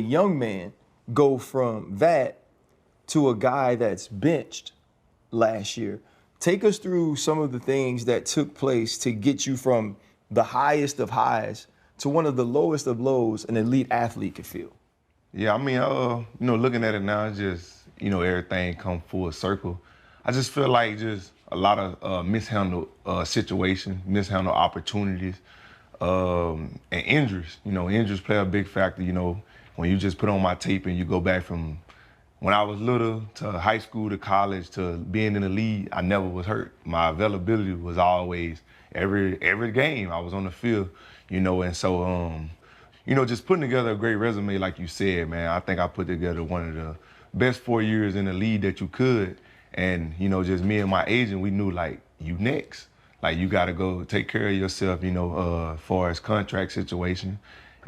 young man go from that to a guy that's benched last year. Take us through some of the things that took place to get you from the highest of highs to one of the lowest of lows an elite athlete could feel. Yeah, I mean, looking at it now, it's just, everything come full circle. I just feel like just a lot of mishandled situations, mishandled opportunities, and injuries. Injuries play a big factor, when you just put on my tape and you go back from when I was little to high school to college to being in the league, I never was hurt. My availability was always every game I was on the field, and so, just putting together a great resume, like you said, man, I think I put together one of the best 4 years in the league that you could. And, just me and my agent, we knew, like, you next. Like, you got to go take care of yourself, as far as contract situation.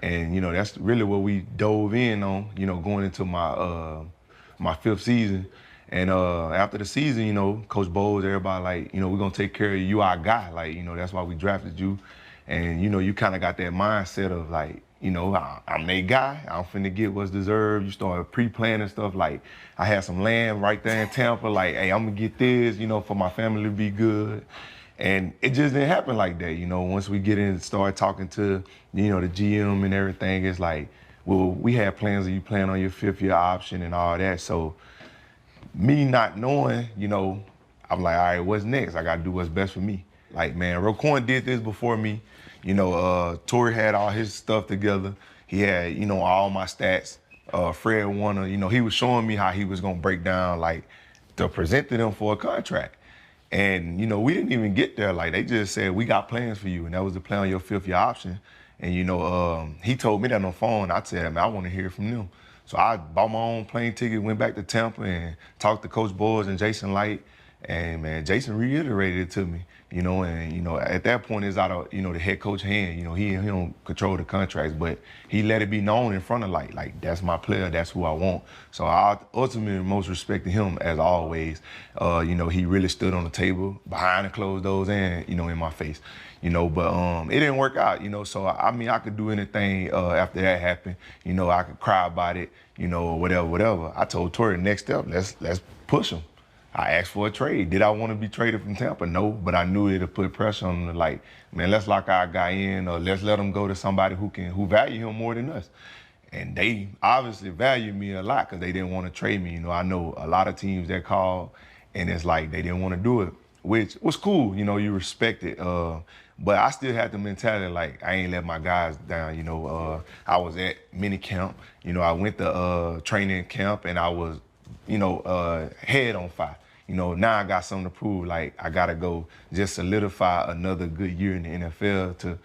And, that's really what we dove in on, going into my fifth season. And after the season, Coach Bowles, everybody like, we're going to take care of you, our guy. Like, that's why we drafted you. And, you kind of got that mindset of like, I'm that guy. I'm finna get what's deserved. You start pre-planning stuff. Like, I had some land right there in Tampa. Like, hey, I'm gonna get this, for my family to be good. And it just didn't happen like that. Once we get in and start talking to, the GM and everything, it's like, well, we had plans of you playing on your 5th-year option and all that. So me not knowing, I'm like, all right, what's next? I gotta do what's best for me. Like, man, Roquan did this before me. Torrey had all his stuff together. He had, all my stats. Fred Warner, he was showing me how he was gonna break down, like, to present to them for a contract. And, we didn't even get there. Like, they just said, we got plans for you. And that was the plan on your 5th-year option. And, he told me that on the phone. I said, man, I want to hear from them. So I bought my own plane ticket, went back to Tampa and talked to Coach Boyles and Jason Light. And, man, Jason reiterated it to me, and, at that point it's out of, the head coach's hand. He don't control the contracts, but he let it be known in front of Light, like, that's my player, that's who I want. So I ultimately most respected him as always. He really stood on the table behind the closed doors and, in my face, but it didn't work out, so I could do anything after that happened. I could cry about it, or whatever. I told Torrey, next step, let's push him. I asked for a trade. Did I want to be traded from Tampa? No, but I knew it'd put pressure on him. Like, man, let's lock our guy in, or let's let him go to somebody who value him more than us. And they obviously value me a lot because they didn't want to trade me. I know a lot of teams that called, and it's like they didn't want to do it, which was cool. You respect it. But I still had the mentality like I ain't let my guys down. I was at mini camp. I went to training camp, and I was, head on fire. Now I got something to prove. Like, I got to go just solidify another good year in the NFL to,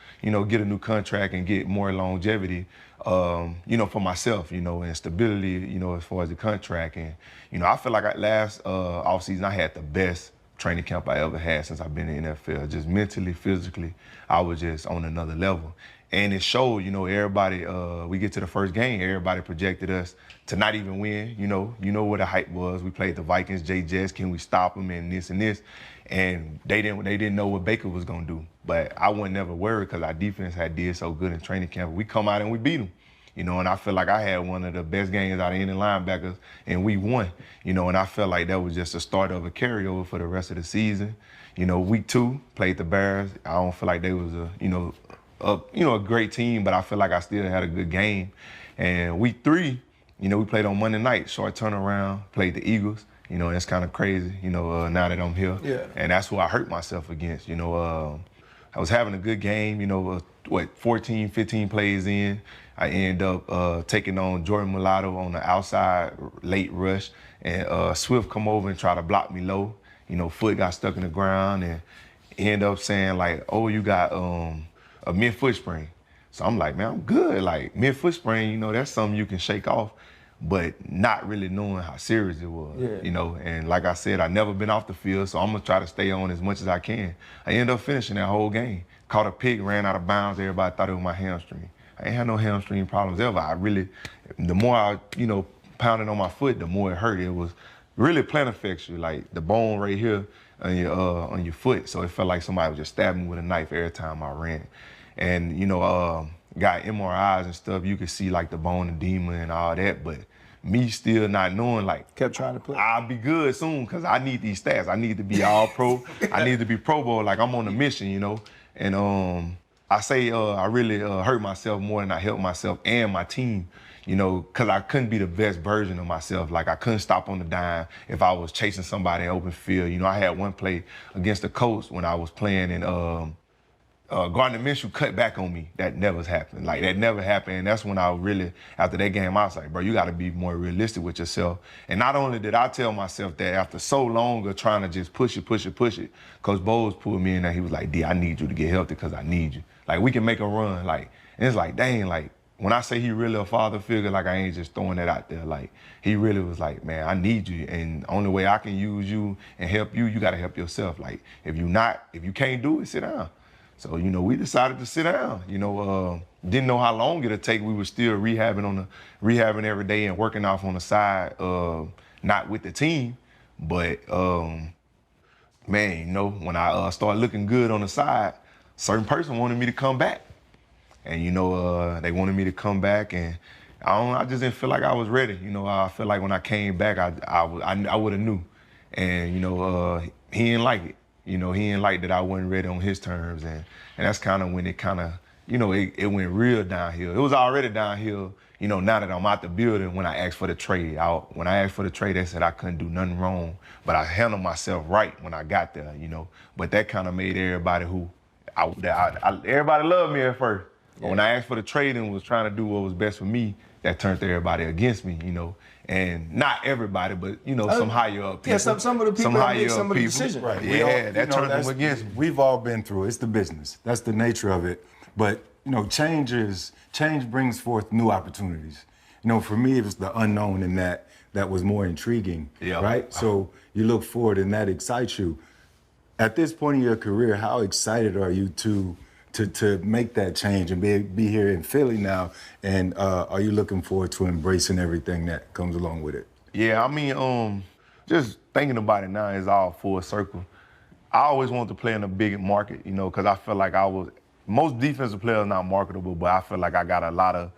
get a new contract and get more longevity, for myself, and stability, as far as the contract. And, I feel like last offseason I had the best training camp I ever had since I've been in the NFL. Just mentally, physically, I was just on another level. And it showed, everybody, we get to the first game, everybody projected us to not even win. You know what the hype was. We played the Vikings, Jets, can we stop them, and this and this. And they didn't know what Baker was going to do. But I wasn't never worried because our defense had did so good in training camp. We come out and we beat them. And I feel like I had one of the best games out of any linebackers, and we won. And I felt like that was just a start of a carryover for the rest of the season. Week 2, played the Bears. I don't feel like they was a great team, but I feel like I still had a good game. And week 3, we played on Monday night, short turnaround, played the Eagles. That's kind of crazy, now that I'm here. Yeah. And that's who I hurt myself against. I was having a good game, 14, 15 plays in. I end up taking on Jordan Mulatto on the outside late rush, and Swift come over and try to block me low. Foot got stuck in the ground, and end up saying like, oh, you got a mid-foot sprain. So I'm like, man, I'm good. Like, mid-foot sprain, that's something you can shake off, but not really knowing how serious it was, And like I said, I never been off the field, so I'm going to try to stay on as much as I can. I ended up finishing that whole game. Caught a pick, ran out of bounds. Everybody thought it was my hamstring. I ain't had no hamstring problems ever. The more I, pounded on my foot, the more it hurt. It was really plantar fascia, like the bone right here on your foot. So it felt like somebody was just stabbing me with a knife every time I ran. And, got MRIs and stuff, you could see like the bone edema and all that, but me still not knowing, like, Kept trying to play. I'll be good soon because I need these stats. I need to be all pro. I need to be Pro Bowl. Like, I'm on a mission, you know? And I say I really hurt myself more than I helped myself and my team, you know, because I couldn't be the best version of myself. Like, I couldn't stop on the dime if I was chasing somebody in open field. You know, I had one play against the Colts when I was playing, and Gardner Minshew cut back on me. That never happened. Like, that never happened. And that's when I really, after that game, I was like, bro, you got to be more realistic with yourself. And not only did I tell myself that after so long of trying to just push it, Coach Bowles pulled me in there. He was like, D, I need you to get healthy because I need you. Like, we can make a run. Like, and it's like, dang, like, when I say he really a father figure, like, I ain't just throwing that out there. Like, he really was like, man, I need you. And the only way I can use you and help you, you got to help yourself. Like, if you can't do it, sit down. So, you know, we decided to sit down. You know, didn't know how long it'd take. We were still rehabbing every day and working off on the side, not with the team. But, man, you know, when I started looking good on the side, a certain person wanted me to come back. And, you know, they wanted me to come back, and I just didn't feel like I was ready. You know, I feel like when I came back, I would have knew. And, you know, he didn't like it. You know, he didn't like that I wasn't ready on his terms, and that's kind of when it kind of, you know, it went real downhill. It was already downhill, you know, now that I'm out the building when I asked for the trade. When I asked for the trade, they said I couldn't do nothing wrong, but I handled myself right when I got there, you know. But that kind of made everybody everybody loved me at first. Yeah. But when I asked for the trade and was trying to do what was best for me, that turned everybody against me, you know. And not everybody, but, you know, some higher up people. Yeah, some of the people that make some of the decisions. Right. Yeah, that turned them against me. We've all been through it. It's the business. That's the nature of it. But, you know, change brings forth new opportunities. You know, for me, it was the unknown in that was more intriguing, right? So you look forward and that excites you. At this point in your career, how excited are you to make that change and be here in Philly now? And are you looking forward to embracing everything that comes along with it? Yeah, I mean, just thinking about it now is all full circle. I always wanted to play in a big market, you know, because I feel like most defensive players not marketable, but I feel like I got a lot of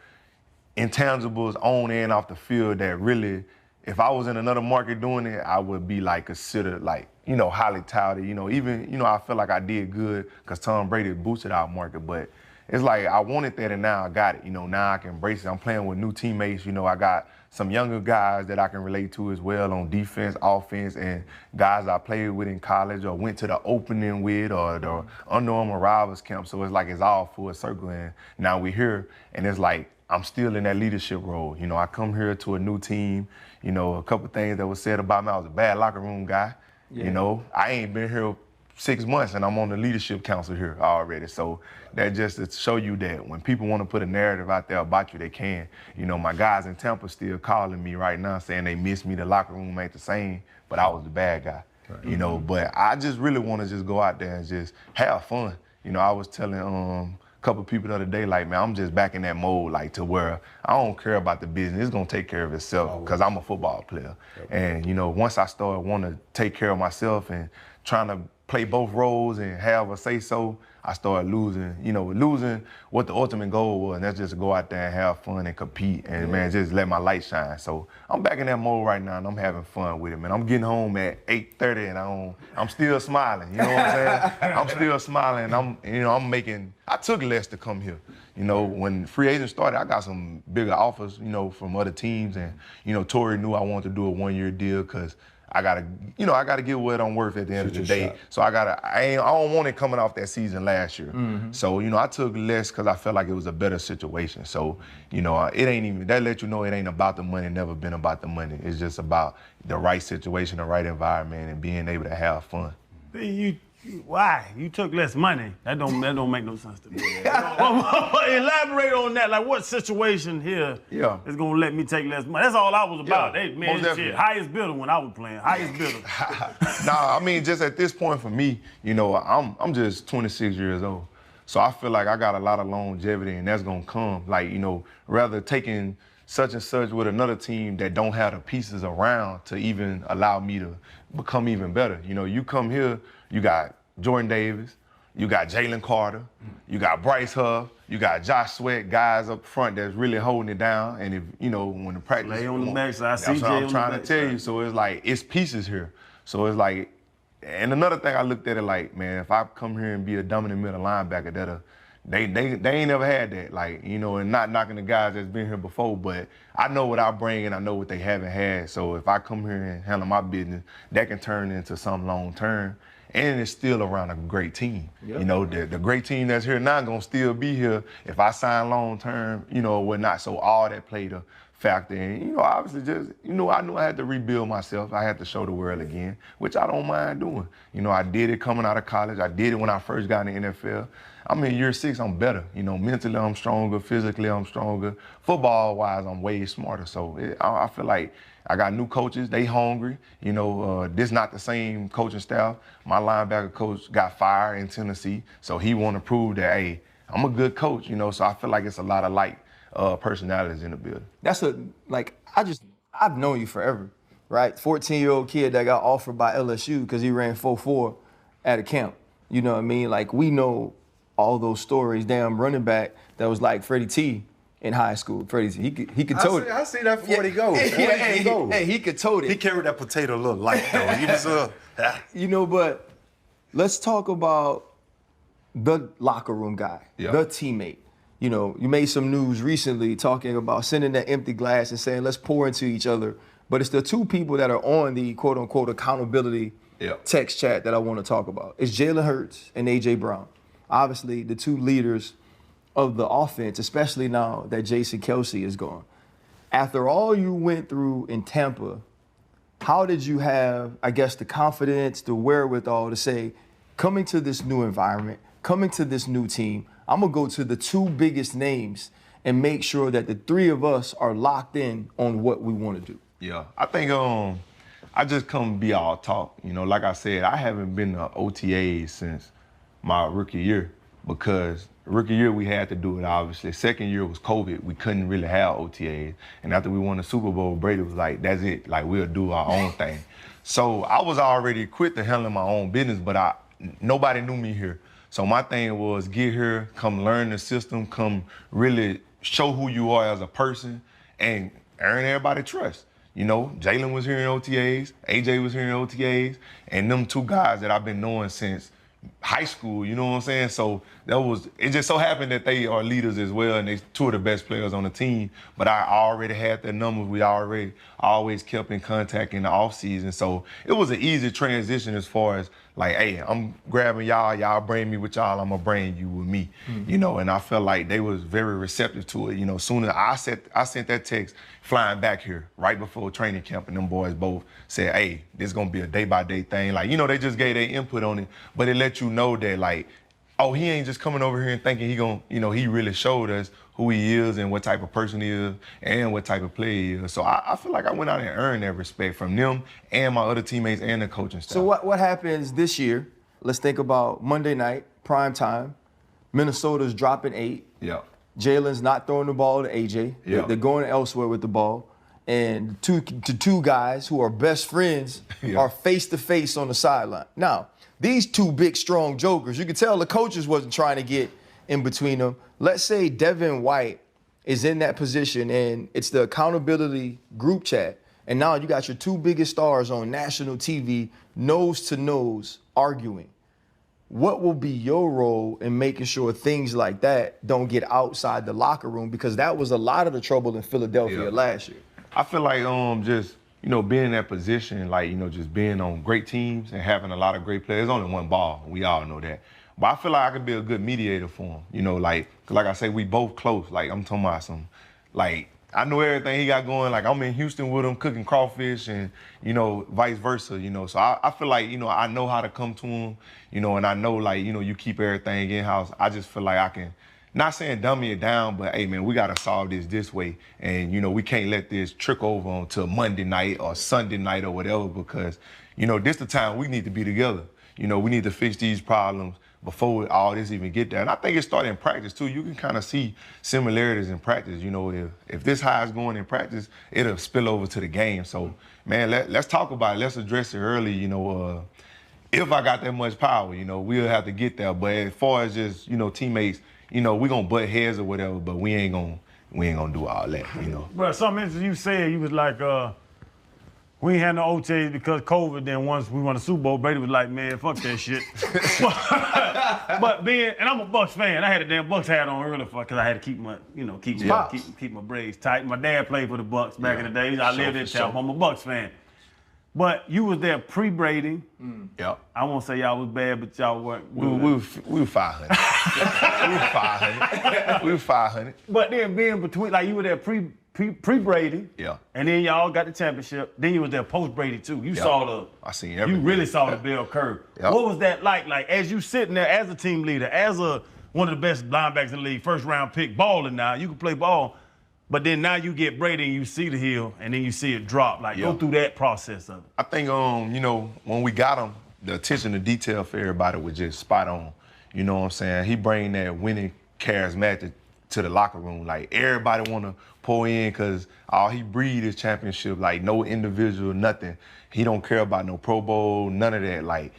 intangibles on and off the field that really, if I was in another market doing it, I would be like considered like, you know, highly touted. You know, even, you know, I feel like I did good because Tom Brady boosted our market, but it's like I wanted that and now I got it. You know, now I can embrace it. I'm playing with new teammates. You know, I got some younger guys that I can relate to as well on defense, offense, and guys I played with in college or went to the opening with or the Under Armour Rivals camp. So it's like it's all full circle, and now we're here, and it's like I'm still in that leadership role. You know, I come here to a new team. You know, a couple things that was said about me. I was a bad locker room guy. Yeah. You know, I ain't been here 6 months and I'm on the leadership council here already. So that just to show you that when people want to put a narrative out there about you, they can. You know, my guys in Tampa still calling me right now saying they miss me. The locker room ain't the same, but I was the bad guy. Right. You know, but I just really want to just go out there and just have fun. You know, I was telling couple people the other day, like, man, I'm just back in that mode, like, to where I don't care about the business. It's gonna take care of itself because I'm a football player. Yep. And, you know, once I start wanting to take care of myself and trying to play both roles and have a say-so, I started losing what the ultimate goal was, and that's just to go out there and have fun and compete and, man, just let my light shine. So I'm back in that mode right now, and I'm having fun with it, man. I'm getting home at 8:30, and I'm still smiling, you know what I'm saying? I'm still smiling, I took less to come here. You know, when free agent started, I got some bigger offers, you know, from other teams, and, you know, Torrey knew I wanted to do a one-year deal because I gotta get what I'm worth at the end of the day. So I don't want it coming off that season last year. Mm-hmm. So, you know, I took less because I felt like it was a better situation. So, you know, it ain't even, that let you know it ain't about the money, never been about the money. It's just about the right situation, the right environment, and being able to have fun. Why? You took less money. That don't make no sense to me. Elaborate on that. Like, what situation here is gonna let me take less money? That's all I was about. Yeah, hey, man, shit, highest bidder when I was playing. Highest bidder. Nah, I mean, just at this point for me, you know, I'm just 26 years old. So I feel like I got a lot of longevity, and that's gonna come. Like, you know, rather taking such and such with another team that don't have the pieces around to even allow me to become even better. You know, you come here, you got Jordan Davis, You got Jalen Carter. You got Bryce Huff. You got Josh Sweat, guys up front that's really holding it down. And if, you know, when the practice. Lay on the backside. That's what I'm trying to tell you. So it's like, it's pieces here. So it's like, and another thing I looked at it like, man, if I come here and be a dominant middle linebacker, they ain't never had that. Like, you know, and not knocking the guys that's been here before, but I know what I bring and I know what they haven't had. So if I come here and handle my business, that can turn into something long term. And it's still around a great team. Yep. You know, the great team that's here now gonna still be here if I sign long term, you know, or whatnot. So all that played a factor. And, you know, obviously just, you know, I knew I had to rebuild myself. I had to show the world again, which I don't mind doing. You know, I did it coming out of college. I did it when I first got in the NFL. I'm in year 6, I'm better. You know, mentally I'm stronger, physically I'm stronger. Football-wise, I'm way smarter. So I feel like I got new coaches, they hungry. You know, this not the same coaching staff. My linebacker coach got fired in Tennessee, so he want to prove that, hey, I'm a good coach, you know, so I feel like it's a lot of like personalities in the building. I've known you forever, right? 14-year-old kid that got offered by LSU because he ran 4.4 at a camp. You know what I mean? Like, we know all those stories. Damn running back that was like Freddie T in high school. Freddie T, he could tote it. I see that 40 go. Hey, he could tote it. He carried that potato a little light though. He was You know, but let's talk about the locker room guy, the teammate. You know, you made some news recently talking about sending that empty glass and saying, let's pour into each other. But it's the two people that are on the quote-unquote accountability text chat that I want to talk about. It's Jalen Hurts and A.J. Brown. Obviously, the two leaders of the offense, especially now that Jason Kelce is gone. After all you went through in Tampa, how did you have, I guess, the confidence, the wherewithal to say, coming to this new environment, coming to this new team, I'm going to go to the two biggest names and make sure that the three of us are locked in on what we want to do? Yeah, I think I just come be all talk. You know, like I said, I haven't been to OTAs since my rookie year because rookie year we had to do it, obviously. Second year was COVID. We couldn't really have OTAs. And after we won the Super Bowl, Brady was like, that's it. Like, we'll do our own thing. So I was already equipped to handling my own business, but nobody knew me here. So my thing was get here, come learn the system, come really show who you are as a person and earn everybody's trust. You know, Jalen was here in OTAs, AJ was here in OTAs, and them two guys that I've been knowing since high school, you know what I'm saying? So it just so happened that they are leaders as well, and they two of the best players on the team. But I already had their numbers. We always kept in contact in the offseason. So it was an easy transition as far as like, hey, I'm grabbing y'all bring me with y'all, I'm gonna bring you with me. Mm-hmm. You know, and I felt like they was very receptive to it. You know, soon as I sent that text flying back here right before training camp, and them boys both said, hey, this is gonna be a day-by-day thing. Like, you know, they just gave their input on it, but it let you know that like, oh, he ain't just coming over here and thinking he gonna, you know, he really showed us who he is and what type of person he is and what type of player he is. So I feel like I went out and earned that respect from them and my other teammates and the coaching staff. So what happens this year? Let's think about Monday night, prime time. Minnesota's dropping 8. Yeah. Jalen's not throwing the ball to AJ. Yeah. They're going elsewhere with the ball. And two guys who are best friends are face-to-face on the sideline. Now, these two big, strong jokers, you can tell the coaches wasn't trying to get in between them. Let's say Devin White is in that position and it's the accountability group chat. And now you got your two biggest stars on national TV, nose to nose, arguing. What will be your role in making sure things like that don't get outside the locker room? Because that was a lot of the trouble in Philadelphia last year. I feel like just, you know, being in that position, like, you know, just being on great teams and having a lot of great players. There's only one ball. We all know that. But I feel like I could be a good mediator for him. You know, like, cause like I say, we both close. Like, I'm talking about some, like, I know everything he got going. Like, I'm in Houston with him cooking crawfish and, you know, vice versa, you know. So I feel like, you know, I know how to come to him, you know, and I know, like, you know, you keep everything in-house. I just feel like I can, not saying dummy it down, but, hey, man, we got to solve this way. And, you know, we can't let this trick over onto Monday night or Sunday night or whatever because, you know, this the time we need to be together. You know, we need to fix these problems before all this even get there. And I think it started in practice, too. You can kind of see similarities in practice. You know, if this high is going in practice, it'll spill over to the game. So, man, let's talk about it. Let's address it early, you know. if I got that much power, you know, we'll have to get there. But as far as just, you know, teammates, you know, we gonna butt heads or whatever, but we ain't gonna do all that, you know. Bro, something interesting you said, you was like, we ain't had no OTAs because COVID. Then once we won the Super Bowl, Brady was like, man, fuck that shit. but being, and I'm a Bucs fan. I had a damn Bucs hat on earlier because I had to keep my, you know, keep my braids tight. My dad played for the Bucs back in the days. I lived in Tampa. I'm a Bucs fan. But you was there pre-braiding. Yeah. I won't say y'all was bad, but y'all weren't. We were 500. We were 500. We were 500. But then being between, like you were there pre-Brady. Yeah. And then y'all got the championship. Then you was there post-Brady too. You saw the. I seen everything. You really saw the bell curve. Yep. What was that like? Like as you sitting there as a team leader, as one of the best linebackers in the league, first round pick, balling now. You can play ball. But then now you get Brady and you see the hill and then you see it drop. Like go through that process of it. I think you know, when we got him, the attention to detail for everybody was just spot on. You know what I'm saying? He bring that winning charismatic to the locker room. Like everybody wanna pour in because all he breathe is championship. Like no individual, nothing. He don't care about no Pro Bowl, none of that. Like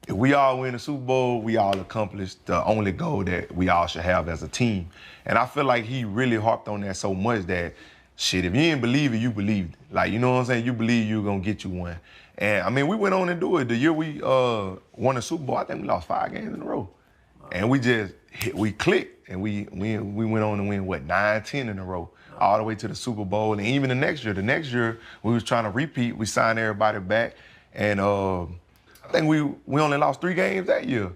if we all win the Super Bowl, we all accomplished the only goal that we all should have as a team. And I feel like he really harped on that so much that, shit, if you didn't believe it, you believed it. Like, you know what I'm saying? You believe you were going to get you one. And, I mean, we went on and do it. The year we won the Super Bowl, I think we lost 5 games in a row. And we just, we clicked, and we went on to win, what, 9, 10 in a row, all the way to the Super Bowl. And even the next year, we was trying to repeat. We signed everybody back. And I think we only lost 3 games that year.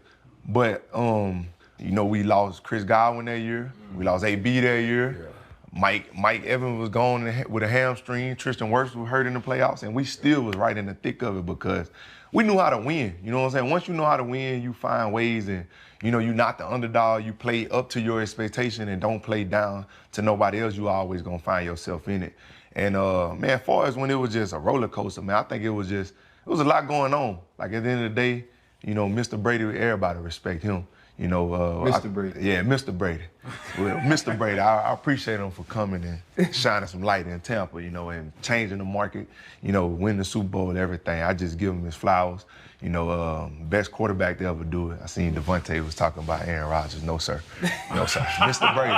But, you know, we lost Chris Godwin that year. We lost AB that year. Yeah. Mike Evans was gone with a hamstring. Tristan Wirfs was hurt in the playoffs, and we still was right in the thick of it because we knew how to win. You know what I'm saying? Once you know how to win, you find ways, and you know you're not the underdog. You play up to your expectation and don't play down to nobody else. You always gonna find yourself in it. And man, as far as when it was just a roller coaster, man, I think it was a lot going on. Like at the end of the day, you know, Mr. Brady, everybody respect him. You know, Mr. Brady. Yeah, Mr. Brady. Well, Mr. Brady, I appreciate him for coming and shining some light in Tampa, you know, and changing the market, you know, winning the Super Bowl and everything. I just give him his flowers. You know, best quarterback to ever do it. I seen Devontae was talking about Aaron Rodgers. No, sir. No, sir. Mr. Brady.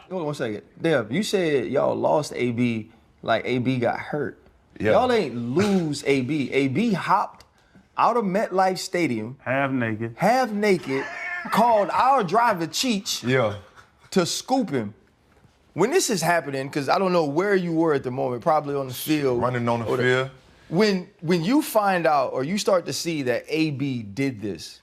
Hold on one second. Dev, you said y'all lost AB like AB got hurt. Yeah. Y'all ain't lose AB. AB hopped out of MetLife Stadium. Half naked. Called our driver Cheech to scoop him. When this is happening, because I don't know where you were at the moment, probably on the field. Running on the field. When you find out or you start to see that AB did this,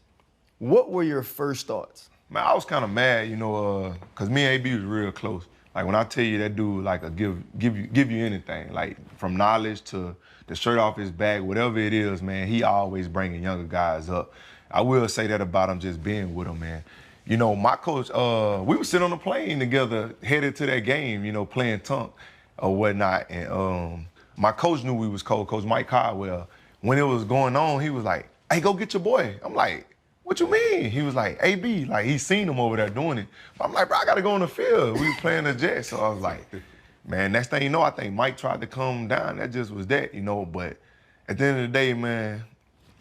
what were your first thoughts? Man, I was kind of mad, you know, because me and AB was real close. Like when I tell you that dude, like give you anything, like from knowledge to the shirt off his back, whatever it is, man, he always bringing younger guys up. I will say that about him just being with him, man. You know, my coach, we would sit on the plane together, headed to that game, you know, playing tunk or whatnot. And my coach knew we was cold, Coach Mike Caldwell. When it was going on, he was like, hey, go get your boy. I'm like, what you mean? He was like, AB, like he seen him over there doing it. I'm like, bro, I gotta go on the field. We were playing the Jets. So I was like, man, next thing you know, I think Mike tried to calm him down. That just was that, you know. But at the end of the day, man,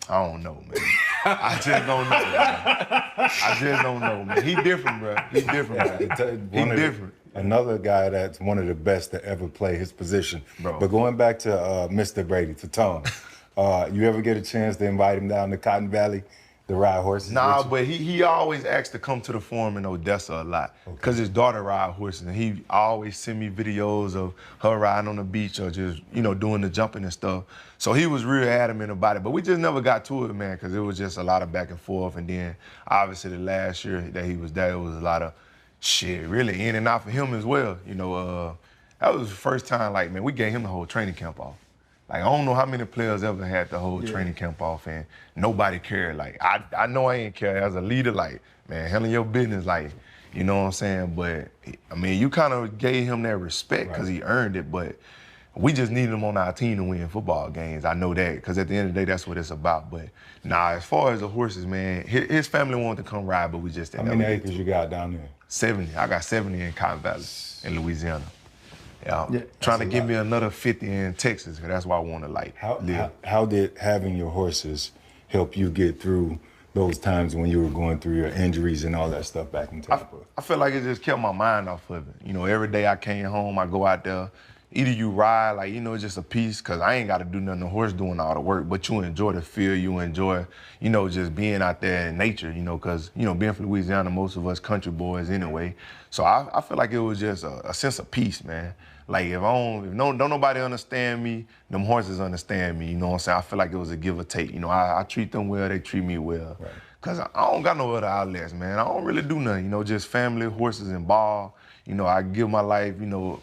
I don't know, man. I just don't know, man. I just don't know, man. He different, bro. He different, man. He different. Another guy that's one of the best to ever play his position. Bro. But going back to Mr. Brady, to Tom, you ever get a chance to invite him down to Cotton Valley to ride horses? Nah, but he always asked to come to the farm in Odessa a lot because his daughter ride horses, and he always send me videos of her riding on the beach or just, you know, doing the jumping and stuff. So he was real adamant about it, but we just never got to it, man, because it was just a lot of back and forth. And then obviously the last year that he was there, it was a lot of shit really in and out for him as well. You know, that was the first time, like, man, we gave him the whole training camp off. Like, I don't know how many players ever had the whole training camp off and nobody cared. Like, I know I ain't care as a leader, like, man, handle your business, like, you know what I'm saying? But, I mean, you kind of gave him that respect because he earned it, but we just needed him on our team to win football games. I know that, because at the end of the day, that's what it's about. But, nah, as far as the horses, man, his family wanted to come ride, but we just didn't. How many acres you got down there? 70. I got 70 in Cotton Valley in Louisiana. Yeah, trying to give me another 50 in Texas, because that's why I want to, like, live. How did having your horses help you get through those times when you were going through your injuries and all that stuff back in Tampa? I feel like it just kept my mind off of it. You know, every day I came home, I go out there. Either you ride, like, you know, it's just a piece, because I ain't got to do nothing. The horse doing all the work, but you enjoy the feel. You enjoy, you know, just being out there in nature, you know, because, you know, being from Louisiana, most of us country boys anyway. So I feel like it was just a sense of peace, man. Like, if don't nobody understand me, them horses understand me, you know what I'm saying? I feel like it was a give or take. You know, I treat them well, they treat me well. Right. Because I don't got no other outlets, man. I don't really do nothing, you know, just family, horses, and ball. You know, I give my life, you know,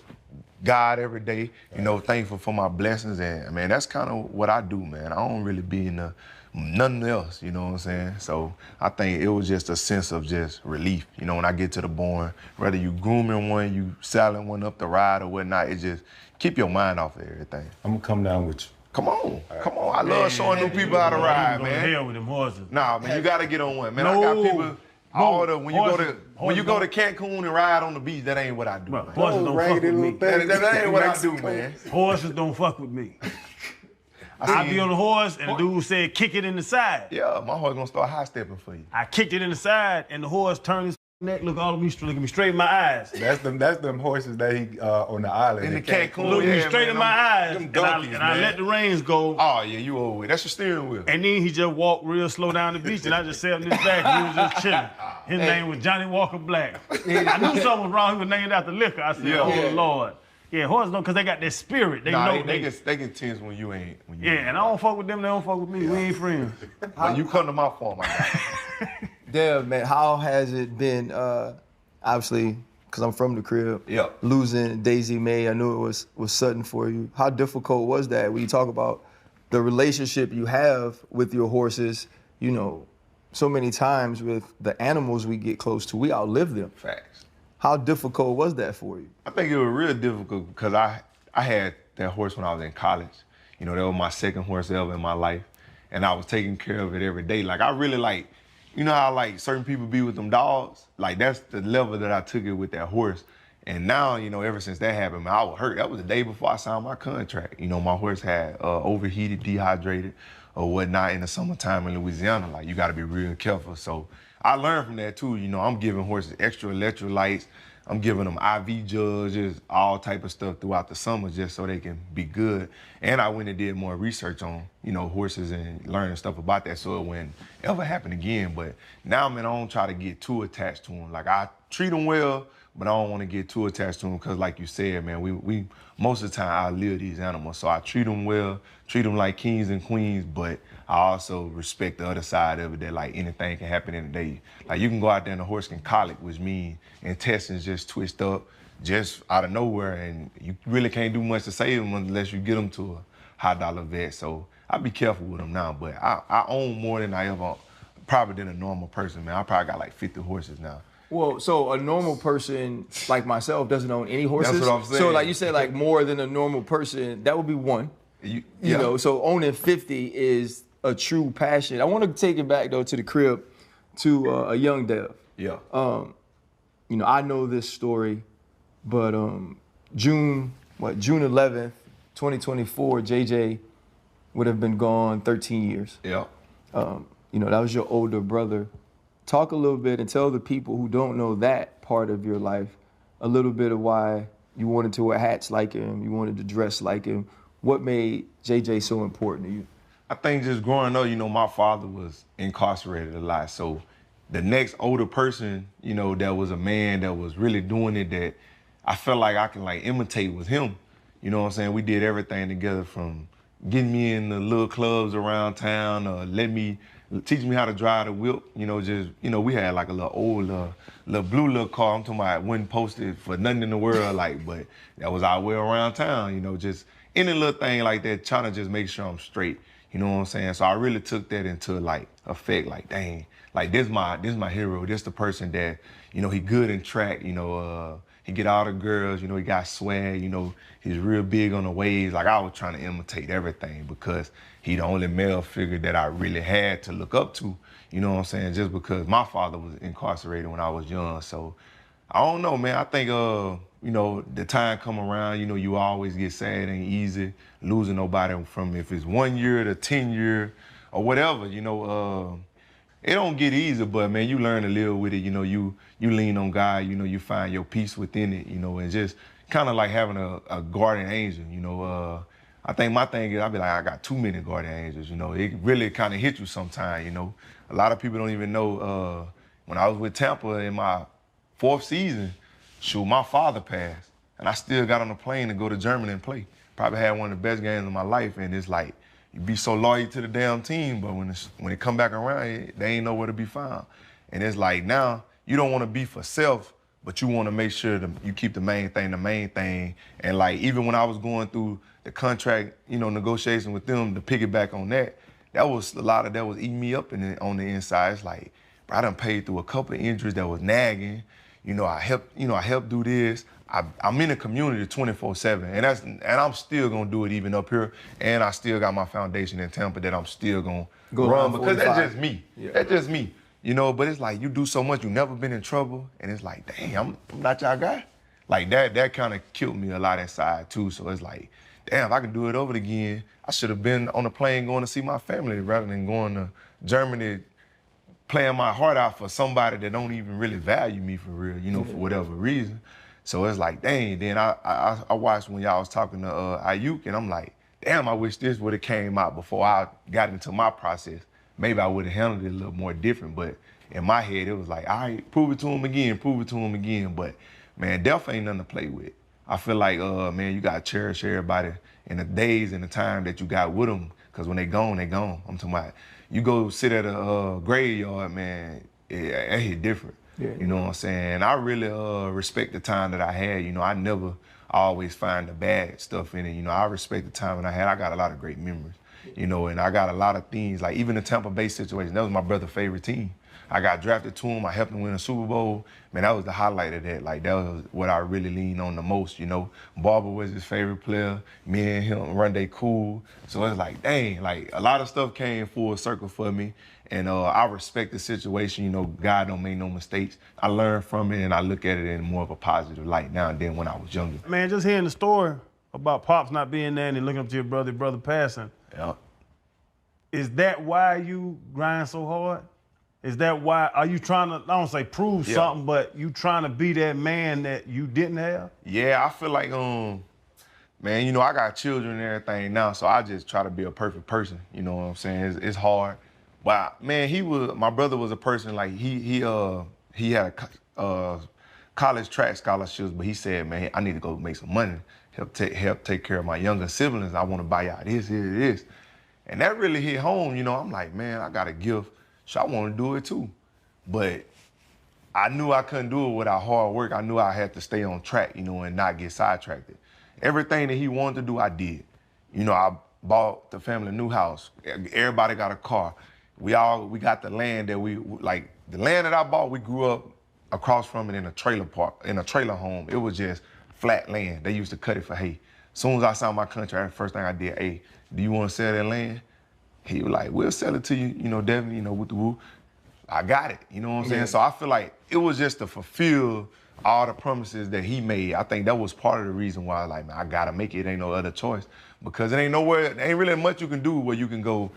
God every day, you know, thankful for my blessings. And, man, that's kind of what I do, man. I don't really be in nothing else, you know what I'm saying? So I think it was just a sense of just relief. You know, when I get to the barn, whether you grooming one, you saddling one up the ride or whatnot, it just keep your mind off of everything. I'm going to come down with you. Come on, come on. I love showing new people how to ride, man. Hell with them horses. Nah, man, you got to get on one, man. No. I got people. When you go to horses Cancun and ride on the beach, that ain't what I do. Bro, Man. horses don't fuck with me. That ain't what I do, man. Horses don't fuck with me. I be on the horse, and the dude said, kick it in the side. Yeah, my horse gonna start high stepping for you. I kicked it in the side, and the horse turned his neck, look me straight in my eyes. That's them horses that he on the island. In the Cancun, Look me straight in my eyes, them donkeys, and I let the reins go. Oh, yeah, you over with. That's your steering wheel. And then he just walked real slow down the beach, and I just sat on his back, and he was just chilling. His name was Johnny Walker Black. I knew something was wrong. He was named after liquor. I said, oh, Lord. Yeah, horses don't, because they got that spirit. They know they get tense when you ain't. And I don't fuck with them, they don't fuck with me. We ain't friends. When you come to my farm, I got you. Dev, man, how has it been, obviously, because I'm from the crib, losing Daisy May, I knew it was sudden for you. How difficult was that when you talk about the relationship you have with your horses, you know, so many times with the animals we get close to, we outlive them. Facts. How difficult was that for you? I think it was real difficult because I had that horse when I was in college. You know, that was my second horse ever in my life. And I was taking care of it every day. Like, I really like, you know how like certain people be with them dogs? Like, that's the level that I took it with that horse. And now, you know, ever since that happened, man, I was hurt. That was the day before I signed my contract. You know, my horse had overheated, dehydrated, or whatnot in the summertime in Louisiana. Like, you got to be real careful. So I learned from that too. You know, I'm giving horses extra electrolytes. I'm giving them IV jugs, all type of stuff throughout the summer just so they can be good. And I went and did more research on, you know, horses and learning stuff about that so it wouldn't ever happen again. But now, man, I don't try to get too attached to them. Like, I treat them well, but I don't want to get too attached to them because, like you said, man, we most of the time outlive these animals. So I treat them well, treat them like kings and queens, but I also respect the other side of it that, like, anything can happen in a day. Like, you can go out there and the horse can colic, which means intestines just twist up just out of nowhere, and you really can't do much to save them unless you get them to a high-dollar vet. So I be careful with them now, but I own more than I ever, probably than a normal person, man. I probably got like 50 horses now. Well, so a normal person like myself doesn't own any horses. That's what I'm saying. So like you said, like more than a normal person, that would be one. You know, so owning 50 is a true passion. I want to take it back though to the crib, to a young Dev. Yeah. You know, I know this story, but June 11th, 2024, JJ would have been gone 13 years. Yeah. You know, that was your older brother. Talk a little bit and tell the people who don't know that part of your life a little bit of why you wanted to wear hats like him, you wanted to dress like him. What made JJ so important to you? I think just growing up, you know, my father was incarcerated a lot. So the next older person, you know, that was a man that was really doing it that I felt like I can like imitate was him. You know what I'm saying? We did everything together, from getting me in the little clubs around town, teach me how to drive the whip. You know, just, you know, we had like a little old, little blue little car. I'm talking about, it wasn't posted for nothing in the world, like, but that was our way around town, you know, just any little thing like that, trying to just make sure I'm straight. You know what I'm saying? So I really took that into like effect, like, dang, like this my hero. This the person that, you know, he good in track, you know, he get all the girls, you know, he got swag, you know, he's real big on the waves. Like, I was trying to imitate everything because he the only male figure that I really had to look up to, you know what I'm saying? Just because my father was incarcerated when I was young. So I don't know, man. I think, you know, the time come around, you know, you always get sad. It ain't easy losing nobody from, if it's 1 year to 10 year or whatever, it don't get easy, but man, you learn to live with it. You lean on God. You find your peace within it. And just kind of like having a guardian angel. I think my thing is I be like, I got too many guardian angels. It really kind of hit you sometimes. A lot of people don't even know. When I was with Tampa in my 4th season, my father passed, and I still got on a plane to go to Germany and play. Probably had one of the best games of my life, and it's like, you be so loyal to the damn team, but when it come back around, they ain't nowhere to be found. And it's like now, you don't want to be for self, but you want to make sure that you keep the main thing. And like, even when I was going through the contract, negotiation with them, to piggyback on that, that was a lot of that was eating me up on the inside. It's like, bro, I done paid through a couple of injuries that was nagging. I helped do this. I'm in the community 24/7, and I'm still gonna do it even up here. And I still got my foundation in Tampa that I'm still gonna run because that's just me. Yeah. That's just me. But it's like you do so much, you never been in trouble, and it's like, dang, I'm not y'all guy. Like that kind of killed me a lot inside too. So it's like, damn, if I can do it over again, I should have been on a plane going to see my family rather than going to Germany, playing my heart out for somebody that don't even really value me for real, for whatever reason. So it's like, dang, then I watched when y'all was talking to Ayuk, and I'm like, damn, I wish this would have came out before I got into my process. Maybe I would have handled it a little more different, but in my head, it was like, all right, prove it to him again. But, man, death ain't nothing to play with. I feel like, man, you got to cherish everybody in the days and the time that you got with them, because when they gone, they gone. I'm talking about, you go sit at a graveyard, man, it hit different. Yeah. You know what I'm saying? I really respect the time that I had. I never always find the bad stuff in it. I respect the time that I had. I got a lot of great memories, and I got a lot of things. Like even the Tampa Bay situation, that was my brother's favorite team. I got drafted to him. I helped him win a Super Bowl. Man, that was the highlight of that. Like, that was what I really leaned on the most, Barber was his favorite player. Me and him run they cool. So it's like, dang, like a lot of stuff came full circle for me. And I respect the situation. God don't make no mistakes. I learn from it, and I look at it in more of a positive light now than when I was younger. Man, just hearing the story about Pops not being there and looking up to your brother passing. Yeah. Is that why you grind so hard? Is that why, are you trying to, I don't say prove something, but you trying to be that man that you didn't have? Yeah, I feel like, man, I got children and everything now, so I just try to be a perfect person. You know what I'm saying? It's hard. But, man, my brother was a person, like, he had a college track scholarships, but he said, man, I need to go make some money, help take care of my younger siblings. I want to buy out this. And that really hit home, I'm like, man, I got a gift. So I want to do it too. But I knew I couldn't do it without hard work. I knew I had to stay on track, and not get sidetracked. Everything that he wanted to do, I did. I bought the family a new house. Everybody got a car. We got the land that the land that I bought, we grew up across from it in a trailer home. It was just flat land. They used to cut it for hay. As soon as I signed my contract, the first thing I did, hey, do you want to sell that land? He was like, we'll sell it to you, Devin, with the woo. I got it, you know what I'm saying? So I feel like it was just to fulfill all the promises that he made. I think that was part of the reason why, like, man, I gotta make it. It ain't no other choice. Because it ain't really much you can do where you can go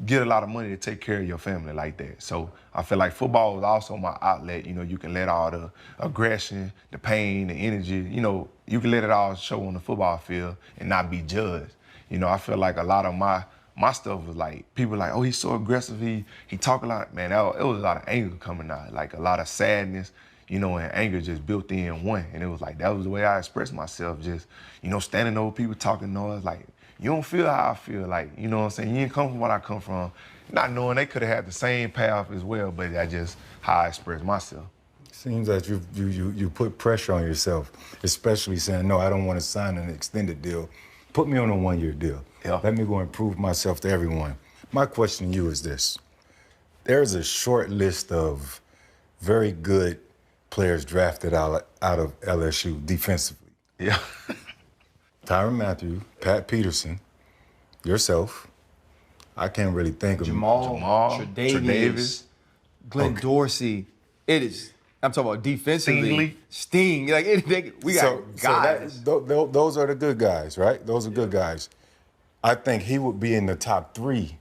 get a lot of money to take care of your family like that. So I feel like football is also my outlet. You can let all the aggression, the pain, the energy, you can let it all show on the football field and not be judged. I feel like a lot of my stuff was like, people like, oh, he's so aggressive, he talk a lot. Man, it was a lot of anger coming out, like a lot of sadness, and anger just built in one. And it was like, that was the way I expressed myself, just, standing over people talking noise, like, you don't feel how I feel, like, you know what I'm saying? You ain't come from what I come from. Not knowing they could have had the same path as well, but that's just how I express myself. Seems like you put pressure on yourself, especially saying, no, I don't want to sign an extended deal. Put me on a one-year deal. Yeah. Let me go and prove myself to everyone. My question to you is this. There's a short list of very good players drafted out of LSU defensively. Yeah. Tyrann Mathieu, Pat Peterson, yourself. I can't really think of Jamal, Tre'Davious, Glenn Dorsey. It is. I'm talking about defensively. Sting. Like we got guys. Those are the good guys, right? Those are good guys. I think he would be in the top 3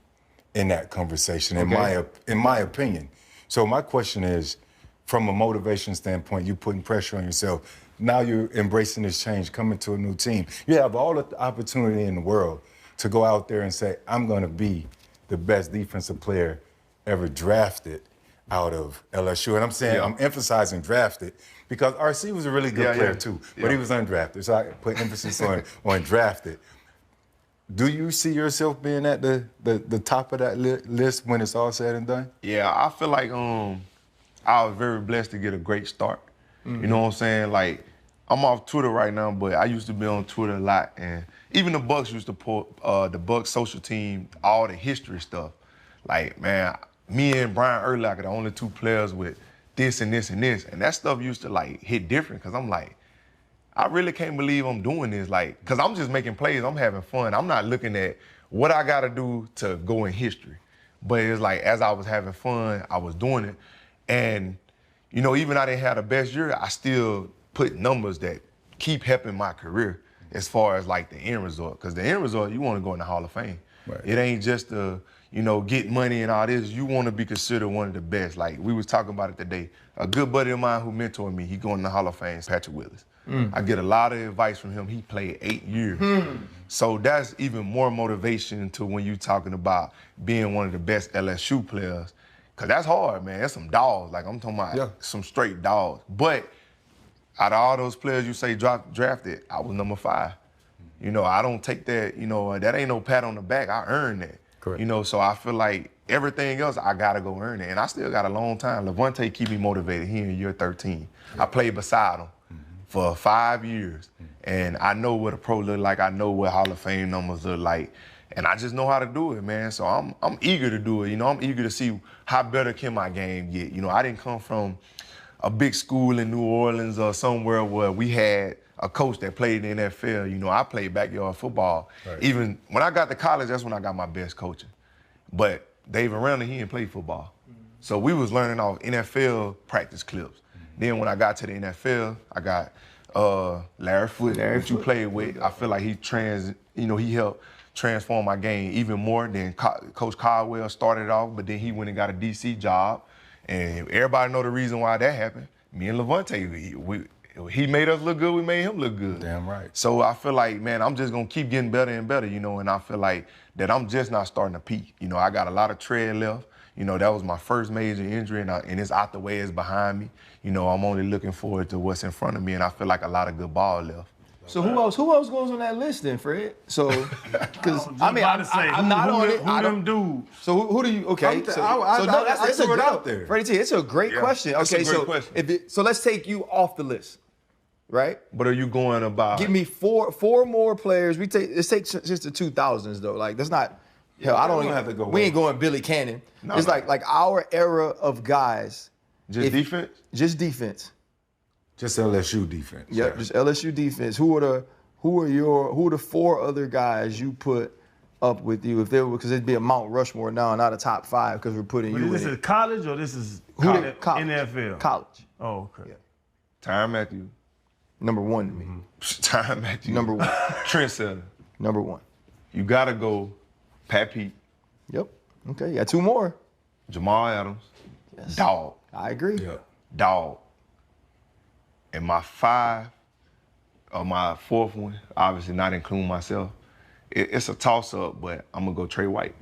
in that conversation, in my opinion. So my question is, from a motivation standpoint, you're putting pressure on yourself. Now you're embracing this change, coming to a new team. You have all the opportunity in the world to go out there and say, I'm going to be the best defensive player ever drafted out of LSU. And I'm saying, I'm emphasizing drafted because RC was a really good player too, but he was undrafted. So I put emphasis on drafted. Do you see yourself being at the top of that list when it's all said and done? Yeah, I feel like I was very blessed to get a great start. You know what I'm saying? Like, I'm off Twitter right now, but I used to be on Twitter a lot. And even the Bucs used to put the Bucs social team, all the history stuff. Like, man, me and Brian Urlacher are the only two players with this and this and this. And that stuff used to, like, hit different because I'm like, I really can't believe I'm doing this. Like, because I'm just making plays. I'm having fun. I'm not looking at what I got to do to go in history. But it's like, as I was having fun, I was doing it. And, you know, even I didn't have the best year, I still put numbers that keep helping my career as far as, like, the end result. Because the end result, you want to go in the Hall of Fame. Right. It ain't just to, you know, get money and all this. You want to be considered one of the best. Like, we was talking about it today. A good buddy of mine who mentored me, he going in the Hall of Fame, Patrick Willis. I get a lot of advice from him. He played 8 years. So that's even more motivation to when you talking about being one of the best LSU players. Because that's hard, man. That's some dogs. Like, I'm talking about some straight dogs. But out of all those players you say drafted, I was number 5. You know, I don't take that, you know, that ain't no pat on the back. I earned that. Correct. You know, so I feel like everything else, I got to go earn it. And I still got a long time. Levante keep me motivated. He in year 13. I played beside him for 5 years. And I know what a pro look like. I know what Hall of Fame numbers look like. And I just know how to do it, man. So I'm eager to do it. You know, I'm eager to see how better can my game get. You know, I didn't come from a big school in New Orleans or somewhere where we had a coach that played in the NFL. You know, I played backyard football. Right. Even when I got to college, that's when I got my best coaching. But David Randall, he didn't play football. So we was learning off NFL practice clips. Then when I got to the NFL, I got Larry Foote, which you played with. I feel like he helped transform my game even more. Then Coach Caldwell started off, but then he went and got a DC job. And everybody know the reason why that happened. Me and Levante, he made us look good, we made him look good. Damn right. So I feel like, man, I'm just gonna keep getting better and better, you know, and I feel like that I'm just not starting to peak. You know, I got a lot of tread left. You know, that was my first major injury, and it's out the way, it's behind me. You know, I'm only looking forward to what's in front of me, and I feel like a lot of good ball left. So who else goes on that list then, Fred? So, because I'm not on it. Who them dudes? So who do you? Okay, that's a good out there. Freddie T, it's a great question. Okay, so let's take you off the list, right? But are you going about? Give me four more players. Let's take since the 2000s though. Like that's not. Hell, I don't even have to go. We ain't going Billy Cannon. It's like our era of guys. Just defense. Just defense. Just LSU defense. Yeah, just LSU defense. Who are the 4 other guys you put up with you if there were, because it'd be a Mount Rushmore now, not a top 5 because we're putting you in. This is college or this is college. NFL? College. Oh, okay. Yeah. Tyrann Mathieu. Number 1 to me. Tyrann Mathieu. Number 1. Trendsetter. Number 1. You gotta go Pat Pete. Yep. Okay, you got 2 more. Jamal Adams. Yes. Dog. I agree. Yep. Dog. And my 5, or my 4th one, obviously not including myself, it's a toss-up, but I'm going to go Trey White.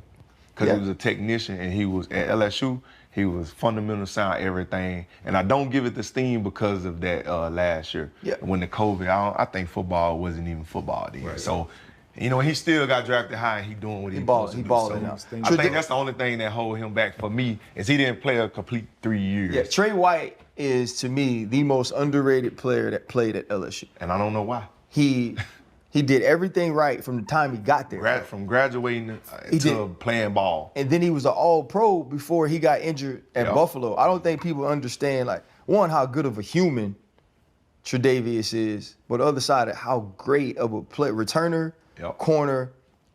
Because he was a technician, and he was at LSU. He was fundamental sound, everything. And I don't give it the steam because of that last year. Yeah. When the COVID, I think football wasn't even football then. Right. So, you know, he still got drafted high, and he doing what he supposed to do. He balling out. I think that's the only thing that hold him back for me is he didn't play a complete 3 years. Yeah, Trey White is, to me, the most underrated player that played at LSU. And I don't know why. He did everything right from the time he got there. From graduating to playing ball. And then he was an all-pro before he got injured at Buffalo. I don't think people understand, like, one, how good of a human Tre'Davious is, but the other side, how great of a returner, corner,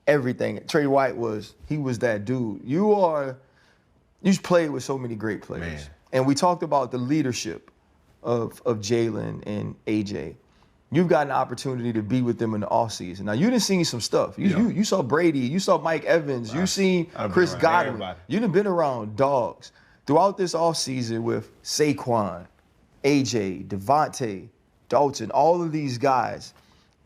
everything. Trey White was that dude. You've played with so many great players. Man. And we talked about the leadership of Jalen and AJ. you've got an opportunity to be with them in the offseason. Now, you done seen some stuff. You saw Brady. You saw Mike Evans. You seen Chris Godwin. You done been around dogs. Throughout this offseason with Saquon, AJ, Devontae, Dalton, all of these guys,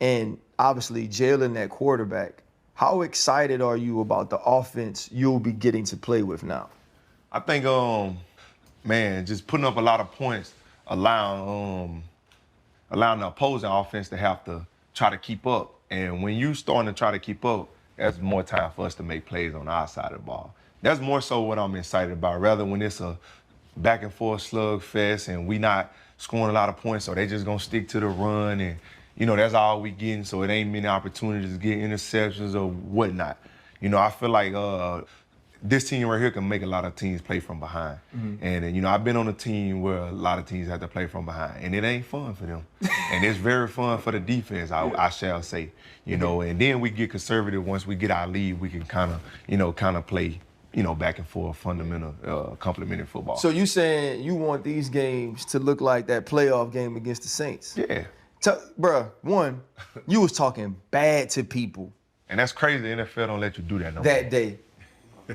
and obviously Jalen, that quarterback, how excited are you about the offense you'll be getting to play with now? I think, man, just putting up a lot of points, allowing the opposing offense to have to try to keep up. And when you starting to try to keep up, that's more time for us to make plays on our side of the ball. That's more so what I'm excited about, rather when it's a back and forth slugfest and we not scoring a lot of points, so they just gonna stick to the run and, that's all we getting, so it ain't many opportunities to get interceptions or whatnot. I feel like this team right here can make a lot of teams play from behind. And, I've been on a team where a lot of teams have to play from behind, and it ain't fun for them. And it's very fun for the defense, I shall say. And then we get conservative. Once we get our lead, we can kind of play, back and forth, fundamental, complementary football. So you saying you want these games to look like that playoff game against the Saints? Yeah. Bruh, one, you was talking bad to people. And that's crazy. The NFL don't let you do that no more. That day.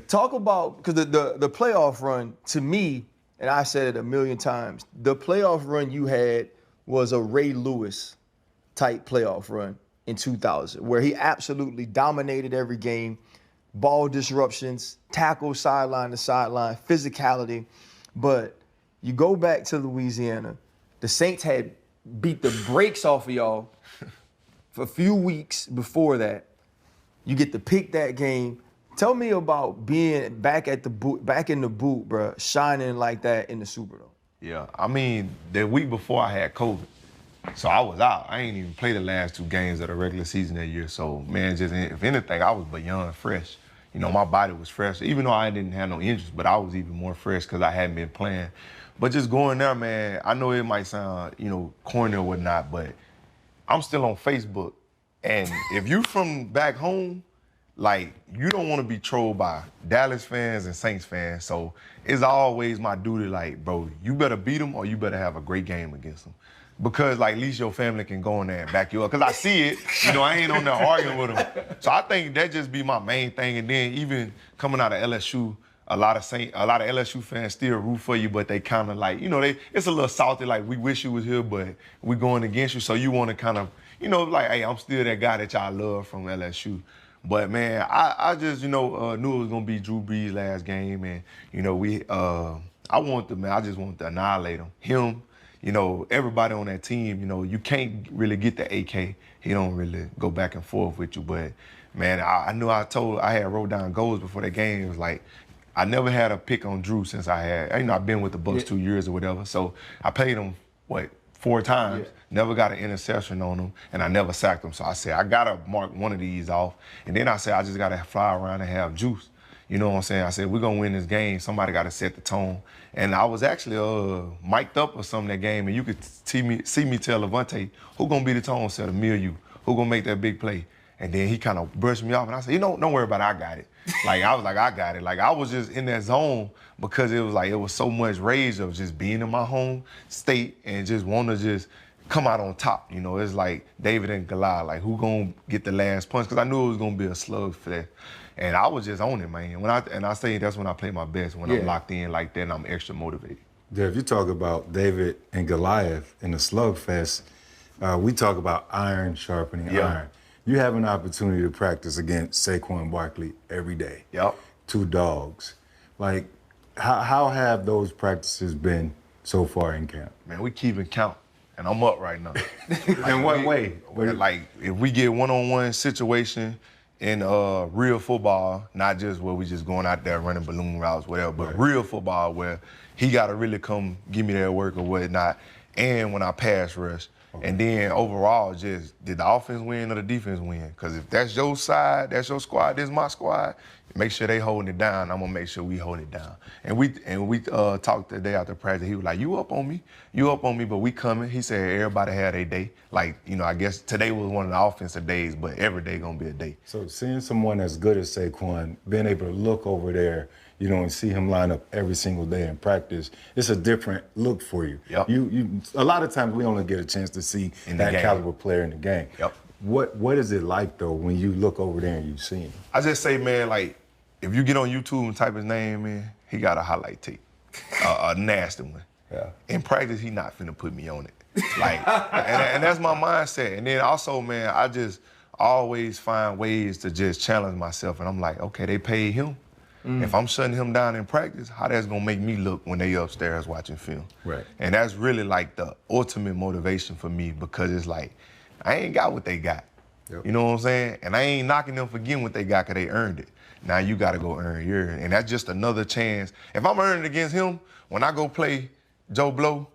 Talk about, because the playoff run, to me, and I said it a million times, the playoff run you had was a Ray Lewis type playoff run in 2000, where he absolutely dominated every game, ball disruptions, tackles sideline to sideline, physicality. But you go back to Louisiana, the Saints had beat the brakes off of y'all for a few weeks before that. You get to pick that game. Tell me about being back in the boot, bro, shining like that in the Superdome. Yeah, I mean, the week before I had COVID, so I was out. I ain't even played the last 2 games of the regular season that year. So, man, just if anything, I was beyond fresh. My body was fresh, even though I didn't have no injuries, but I was even more fresh because I hadn't been playing. But just going there, man, I know it might sound, corny or whatnot, but I'm still on Facebook. And if you from back home, like, you don't want to be trolled by Dallas fans and Saints fans. So it's always my duty, like, bro, you better beat them or you better have a great game against them. Because, like, at least your family can go in there and back you up. Because I see it, I ain't on there arguing with them. So I think that just be my main thing. And then even coming out of LSU, a lot of LSU fans still root for you, but they kind of like, it's a little salty, like, we wish you was here, but we going against you. So you want to kind of, like, hey, I'm still that guy that y'all love from LSU. But, man, I just, knew it was going to be Drew Brees' last game. And, I just want to annihilate him. Everybody on that team, you can't really get the AK. He don't really go back and forth with you. But, man, I had wrote down goals before that game. It was like, I never had a pick on Drew since I've been with the Bucs 2 years or whatever. So I played him, 4 times, never got an interception on him, and I never sacked him. So I said, I got to mark one of these off. And then I said, I just got to fly around and have juice. You know what I'm saying? I said, we're going to win this game. Somebody got to set the tone. And I was actually mic'd up or something that game, and you could see me tell Levante, who going to be the tone setter, me or you? Who going to make that big play? And then he kind of brushed me off, and I said, don't worry about it, I got it. Like, I was like, I got it. Like, I was just in that zone because it was so much rage of just being in my home state and just want to just come out on top. It's like David and Goliath, like, who gonna get the last punch? Because I knew it was gonna be a slug for that. And I was just on it, man. I say that's when I play my best, when I'm locked in like that and I'm extra motivated. Yeah, if you talk about David and Goliath in the slugfest, we talk about iron sharpening iron. You have an opportunity to practice against Saquon Barkley every day. Yep. 2 dogs. Like, how have those practices been so far in camp? Man, we keeping count, and I'm up right now. In what way? Like, if we get one-on-one situation in real football, not just where we just going out there running balloon routes, whatever, but real football where he got to really come give me that work or whatnot, and when I pass rush. Okay. And then overall, just did the offense win or the defense win? Because if that's your side, that's your squad, this is my squad, make sure they holding it down. I'm gonna make sure we hold it down. And we talked the day after practice. He was like, you up on me, but we coming. He said everybody had a day. Like, I guess today was one of the offensive days, but every day gonna be a day. So seeing someone as good as Saquon, being able to look over there, and see him line up every single day in practice, it's a different look for you. Yep. A lot of times we only get a chance to see that caliber player in the game. Yep. What is it like, though, when you look over there and you see him? I just say, man, like, if you get on YouTube and type his name in, he got a highlight tape, a nasty one. Yeah. In practice, he not finna put me on it. Like, and that's my mindset. And then also, man, I just always find ways to just challenge myself. And I'm like, okay, they paid him. If I'm shutting him down in practice, how that's gonna make me look when they upstairs watching film? Right. And that's really like the ultimate motivation for me, because it's like, I ain't got what they got. Yep. You know what I'm saying? And I ain't knocking them for getting what they got, because they earned it. Now you gotta go earn yours. And that's just another chance. If I'm earning against him, when I go play Joe Blow,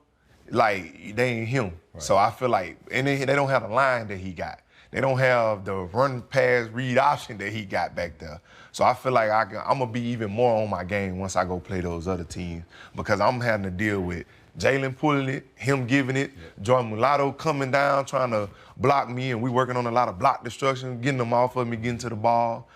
like, they ain't him. Right. So I feel like, and they don't have the line that he got. They don't have the run, pass, read option that he got back there. So I feel like I'm gonna be even more on my game once I go play those other teams, because I'm having to deal with Jalen pulling it, him giving it, Jordan Mulatto coming down trying to block me, and we working on a lot of block destruction, getting them off of me, getting to the ball.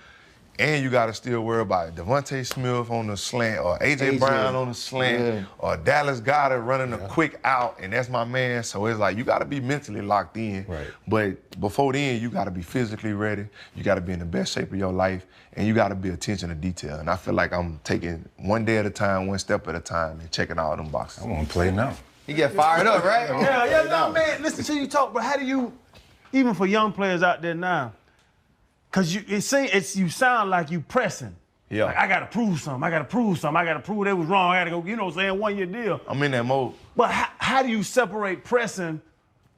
And you got to still worry about Devontae Smith on the slant, or A.J. Brown on the slant, or Dallas Goedert running a quick out, and that's my man. So it's like, you got to be mentally locked in. Right. But before then, you got to be physically ready. You got to be in the best shape of your life, and you got to be attention to detail. And I feel like I'm taking one day at a time, one step at a time, and checking all them boxes. I want to play now. He get fired up, right? No, man, listen to you talk, but how do you, even for young players out there now, because you sound like you pressing. Yeah. Like, I got to prove something. I got to prove something. I got to prove they was wrong. I got to go, you know what I'm saying, 1 year deal. I'm in that mode. But how do you separate pressing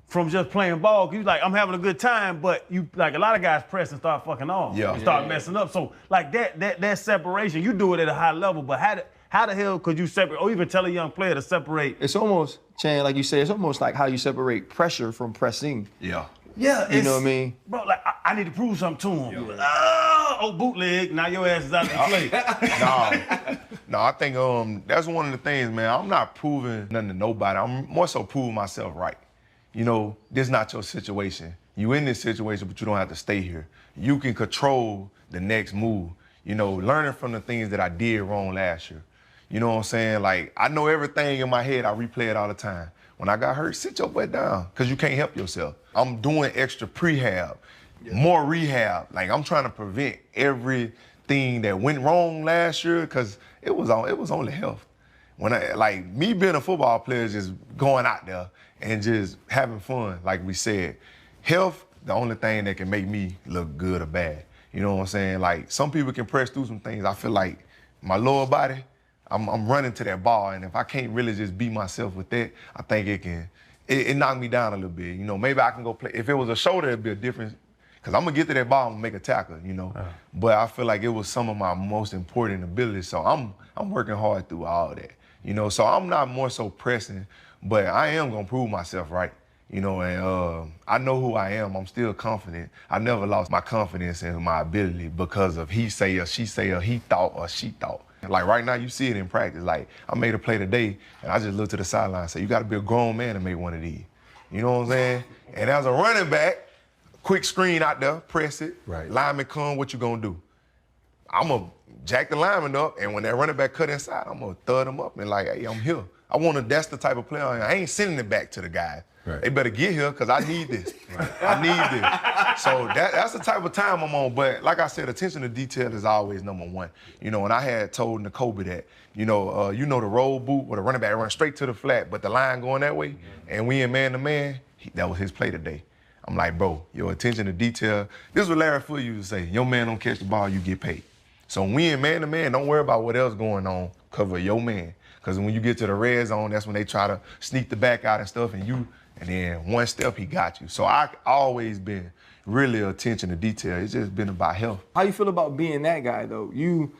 from just playing ball? 'Cause you like, I'm having a good time, but you, like, a lot of guys press and start fucking off. Yeah. And start messing up. So, like, that separation, you do it at a high level, but how the hell could you separate, or even tell a young player to separate? It's almost, Chan, like you said, it's almost like how you separate pressure from pressing. Yeah. Yeah, You know what I mean? Bro, like, I need to prove something to him. Like, oh, bootleg, now your ass is out the play. No, I think that's one of the things, man. I'm not proving nothing to nobody. I'm more so proving myself right. You know, this is not your situation. You in this situation, but you don't have to stay here. You can control the next move. You know, learning from the things that I did wrong last year. You know what I'm saying? Like, I know everything in my head. I replay it all the time. When I got hurt, sit your butt down, because you can't help yourself. I'm doing extra prehab, more rehab. Like, I'm trying to prevent everything that went wrong last year, because it was only health. When me being a football player is just going out there and just having fun, like we said. Health, the only thing that can make me look good or bad. You know what I'm saying? Like, some people can press through some things. I feel like my lower body, I'm running to that ball, and if I can't really just be myself with that, I think it knocked me down a little bit. You know, maybe I can go play. If it was a shoulder, it'd be a difference, because I'm gonna get to that ball and make a tackle, you know. But I feel like it was some of my most important abilities, so I'm working hard through all that, you know. So I'm not more so pressing, but I am gonna prove myself right, you know. And I know who I am. I'm still confident. I never lost my confidence in my ability because of he say or she say or he thought or she thought. Like, right now, you see it in practice. Like, I made a play today, and I just looked to the sideline and said, you got to be a grown man to make one of these. You know what I'm saying? And as a running back, quick screen out there, press it. Right. Lineman come, what you going to do? I'm going to jack the lineman up, and when that running back cut inside, I'm going to thud him up and like, hey, I'm here. That's the type of player I am. I ain't sending it back to the guy. Right. They better get here, because I need this. I need this. So that's the type of time I'm on. But like I said, attention to detail is always number one. You know, and I had told N'Kobe that, you know the roll boot where the running back run straight to the flat, but the line going that way, and we in man-to-man, that was his play today. I'm like, bro, your attention to detail, this is what Larry Foote used to say, your man don't catch the ball, you get paid. So when we in man-to-man, don't worry about what else going on, cover your man. Because when you get to the red zone, that's when they try to sneak the back out and stuff, and then one step, he got you. So I always been really attention to detail. It's just been about health. How you feel about being that guy, though? You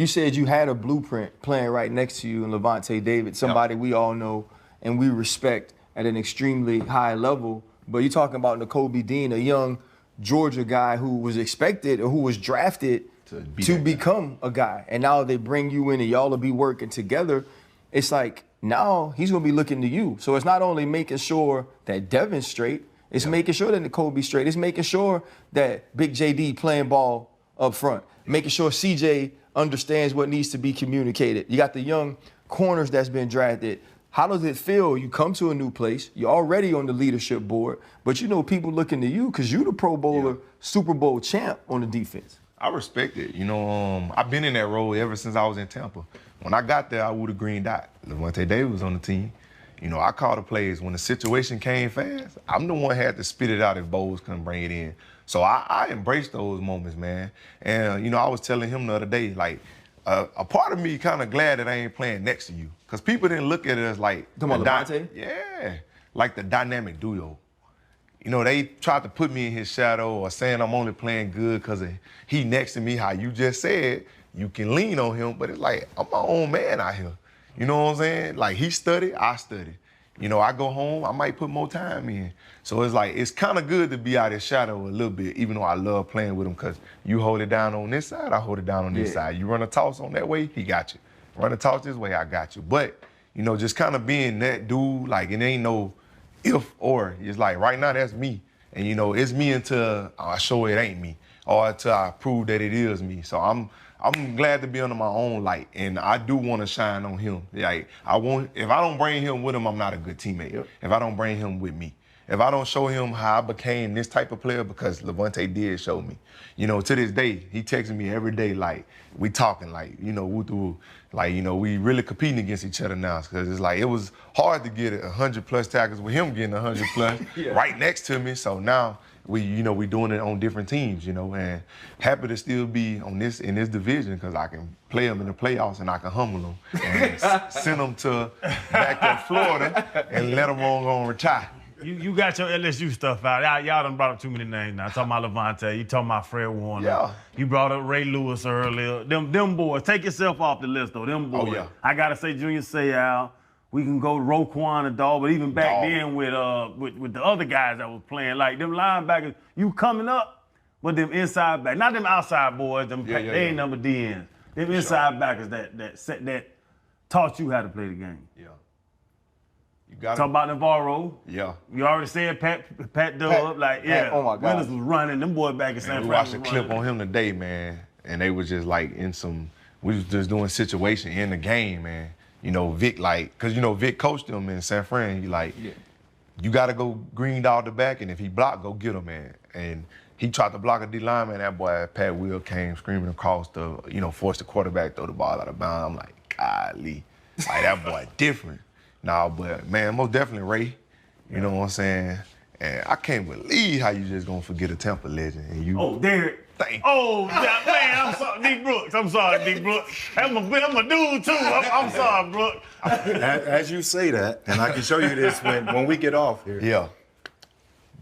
said you had a blueprint playing right next to you in Levante David, somebody we all know and we respect at an extremely high level. But you're talking about N'Kobe Dean, a young Georgia guy who was expected or who was drafted to become a guy. And now they bring you in and y'all will be working together. It's like, now he's going to be looking to you. So it's not only making sure that Devin's straight, it's making sure that N'Kobe's straight. It's making sure that Big JD playing ball up front, making sure CJ understands what needs to be communicated. You got the young corners that's been drafted. How does it feel? You come to a new place, you're already on the leadership board, but you know people looking to you because you the Pro Bowler, Super Bowl champ on the defense. I respect it. You know, I've been in that role ever since I was in Tampa. When I got there, I wore the green dot. Levante Davis was on the team. You know, I called the plays. When the situation came fast, I'm the one who had to spit it out if Bowles couldn't bring it in. So I embraced those moments, man. And, you know, I was telling him the other day, like, a part of me kind of glad that I ain't playing next to you. Because people didn't look at it as like... Levante? Yeah. Like the dynamic duo. You know, they tried to put me in his shadow or saying I'm only playing good because he next to me, how you just said, you can lean on him. But it's like, I'm my own man out here. You know what I'm saying? Like, he studied, I studied. You know, I go home, I might put more time in. So it's like, it's kind of good to be out of his shadow a little bit, even though I love playing with him, because you hold it down on this side, I hold it down on this side. You run a toss on that way, he got you. Run a toss this way, I got you. But, you know, just kind of being that dude, like, it ain't no if or. It's like, right now, that's me. And, you know, it's me until I show it ain't me, or until I prove that it is me. So I'm glad to be under my own light, and I do want to shine on him. Like, if I don't bring him with him, I'm not a good teammate. Yep. If I don't bring him with me. If I don't show him how I became this type of player, because Levante did show me. You know, to this day, he texts me every day, like, we talking, like, you know, like, you know, we really competing against each other now, because it's like, it was hard to get 100+ tackles with him getting 100+ right next to me. So now, we doing it on different teams, you know, and happy to still be in this division because I can play them in the playoffs and I can humble them and send them back to Florida and let them on retire. You got your LSU stuff out. Y'all done brought up too many names now. Talking about Levante, you talking about Fred Warner. Yeah. You brought up Ray Lewis earlier. Them boys, take yourself off the list though. Them boys. Oh, yeah. I gotta say Junior Seau. We can go Roquan and Dog, but even back then with the other guys that was playing, like them linebackers, you coming up, but them inside back, not them outside boys, they ain't number DNs. Them inside backers that taught you how to play the game. Yeah. You got talk about Navarro. Yeah. You already said Pat Dub, oh my God. Willis was running, them boys back in San Francisco. We watched a clip on him today, man, and they was just like we was just doing situation in the game, man. You know, Vic, because, you know, Vic coached him in San Fran. He you got to go green dog the back, and if he blocked, go get him, man. And he tried to block a D lineman. That boy, Pat Will, came screaming across forced the quarterback, throw the ball out of bounds. I'm like, golly. Like, that boy different. Nah, but, man, most definitely Ray. You know what I'm saying? And I can't believe how you just going to forget a Tampa legend. And you. Oh, Derek. Oh, man, I'm sorry, D. Brooks. I'm sorry, D. Brooks. I'm a dude, too. I'm sorry, Brooks. As you say that, and I can show you this when we get off here. Yeah.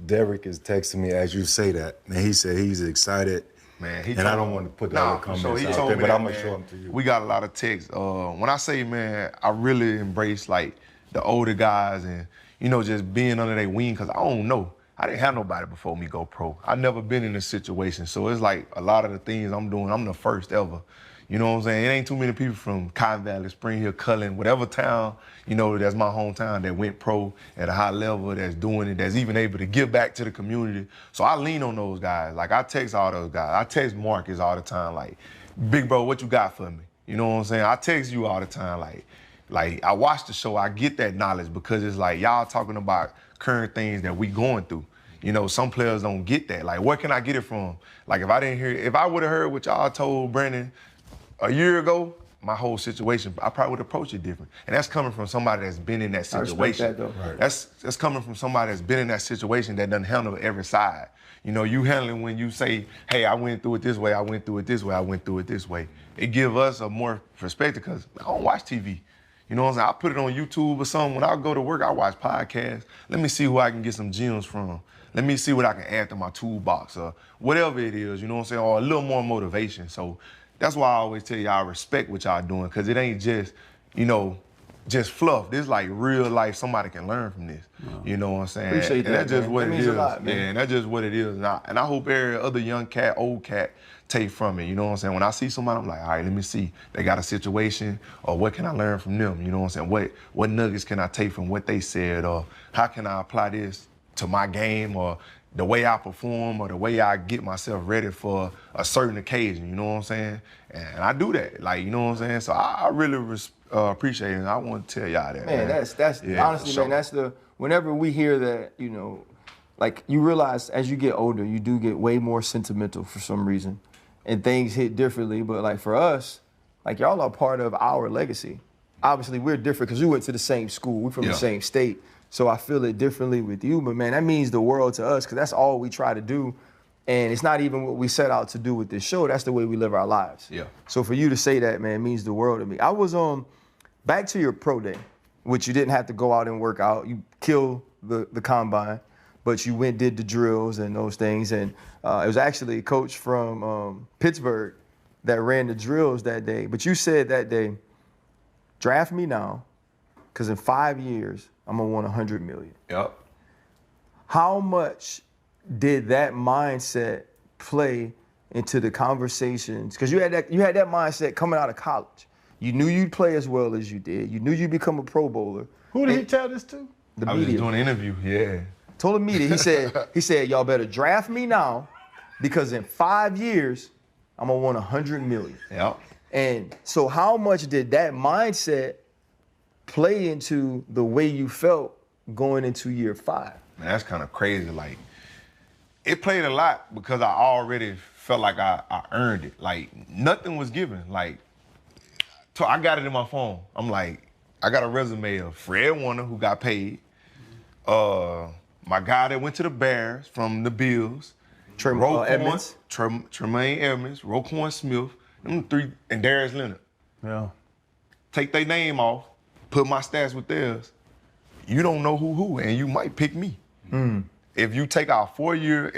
Derek is texting me as you say that, and he said he's excited. Man, and I don't want to put that in comments so he out told there, me but that, I'm going to man, show them to you. We got a lot of texts. When I say, man, I really embrace, like, the older guys and, you know, just being under their wing, because I don't know. I didn't have nobody before me go pro. I never been in this situation. So it's like a lot of the things I'm doing, I'm the first ever. You know what I'm saying? It ain't too many people from Cotton Valley, Spring Hill, Cullen, whatever town, you know, that's my hometown that went pro at a high level, that's doing it, that's even able to give back to the community. So I lean on those guys. Like, I text all those guys. I text Marcus all the time, like, big bro, what you got for me? You know what I'm saying? I text you all the time, like I watch the show, I get that knowledge because it's like y'all talking about current things that we going through. You know, some players don't get that. Like, where can I get it from? Like, if I would have heard what y'all told Brandon a year ago, my whole situation, I probably would approach it different. And that's coming from somebody that's been in that situation. I respect that, though. Right. That's coming from somebody that's been in that situation that doesn't handle every side. You know, you handling when you say, hey, I went through it this way, I went through it this way, I went through it this way. It give us a more perspective because I don't watch TV. You know what I'm saying? I put it on YouTube or something. When I go to work, I watch podcasts. Let me see who I can get some gems from. Let me see what I can add to my toolbox or whatever it is, you know what I'm saying? Or a little more motivation. So that's why I always tell y'all I respect what y'all doing because it ain't just, you know, just fluff. This like real life, somebody can learn from this. You know what I'm saying? Appreciate and that, that's just man. what That it means is. a lot, man. Yeah, and that's just what it is. And I hope every other young cat, old cat, take from it. You know what I'm saying? When I see somebody, I'm like, all right, let me see. They got a situation, or what can I learn from them? You know what I'm saying? What nuggets can I take from what they said, or how can I apply this to my game, or the way I perform or the way I get myself ready for a certain occasion, you know what I'm saying? And I do that, like, you know what I'm saying? So I really appreciate it, and I want to tell y'all that. Man, that's yeah, honestly, man, that's whenever we hear that, you know, like you realize as you get older, you do get way more sentimental for some reason, and things hit differently. But like for us, like y'all are part of our legacy. Obviously, we're different because we went to the same school. We're from the same state. So I feel it differently with you. But, man, that means the world to us because that's all we try to do. And it's not even what we set out to do with this show. That's the way we live our lives. Yeah. So for you to say that, man, means the world to me. I was back to your pro day, which you didn't have to go out and work out. You killed the combine, but you did the drills and those things. And it was actually a coach from Pittsburgh that ran the drills that day. But you said that day, draft me now, because in 5 years, I'm gonna want $100 million. Yep. How much did that mindset play into the conversations? Because you had that mindset coming out of college. You knew you'd play as well as you did. You knew you'd become a Pro Bowler. Who did he tell this to? The I was media. just doing an interview, yeah. Told the media, he said, y'all better draft me now, because in 5 years, I'm gonna want $100 million. Yep. And so how much did that mindset play into the way you felt going into year 5? Man, that's kind of crazy. Like, it played a lot because I already felt like I earned it. Like, nothing was given. Like, so I got it in my phone. I'm like, I got a resume of Fred Warner, who got paid. My guy that went to the Bears from the Bills. Edmonds. Tremaine Edmonds, Roquan Smith, them 3, and Darius Leonard. Yeah. Take their name off, put my stats with theirs. You don't know who, and you might pick me. If you take our 4 year,